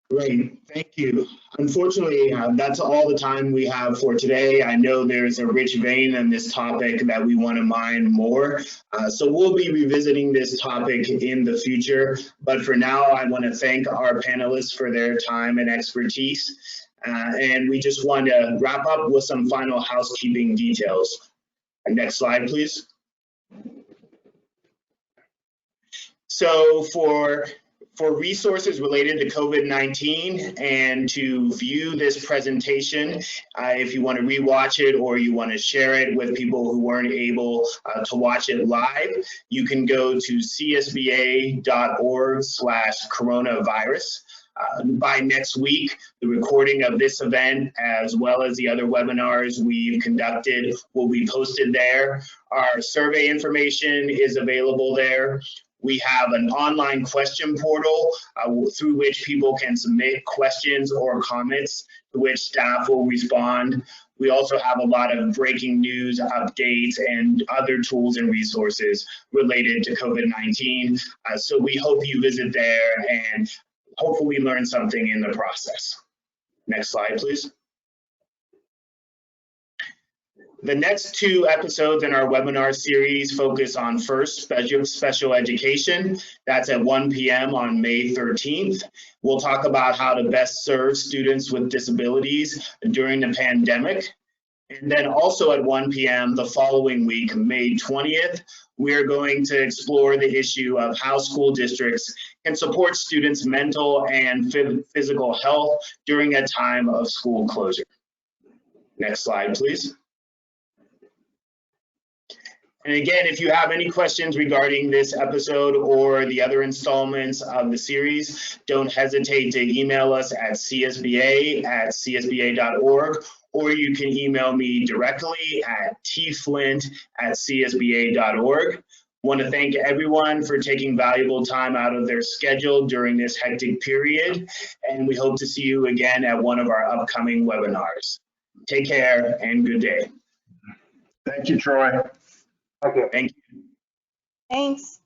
Great, thank you. Unfortunately, that's all the time we have for today. I know there's a rich vein in this topic that we want to mine more. So we'll be revisiting this topic in the future. But for now, I want to thank our panelists for their time and expertise. And we just want to wrap up with some final housekeeping details. Next slide, please. So for resources related to COVID-19 and to view this presentation, if you want to rewatch it or you want to share it with people who weren't able to watch it live, you can go to csba.org/coronavirus. By next week, the recording of this event, as well as the other webinars we've conducted, will be posted there. Our survey information is available there. We have an online question portal through which people can submit questions or comments to which staff will respond. We also have a lot of breaking news updates and other tools and resources related to COVID-19. So we hope you visit there and hopefully learn something in the process. Next slide, please. The next 2 episodes in our webinar series focus on first special education. That's at 1 p.m. on May 13th. We'll talk about how to best serve students with disabilities during the pandemic. And then also at 1 p.m. the following week, May 20th, we're going to explore the issue of how school districts can support students' mental and physical health during a time of school closure. Next slide, please. And again, if you have any questions regarding this episode or the other installments of the series, don't hesitate to email us at csba@csba.org or you can email me directly at tflint@csba.org. Want to thank everyone for taking valuable time out of their schedule during this hectic period, and we hope to see you again at one of our upcoming webinars. Take care and good day. Thank you, Troy. Thank you. Thank you. Thanks.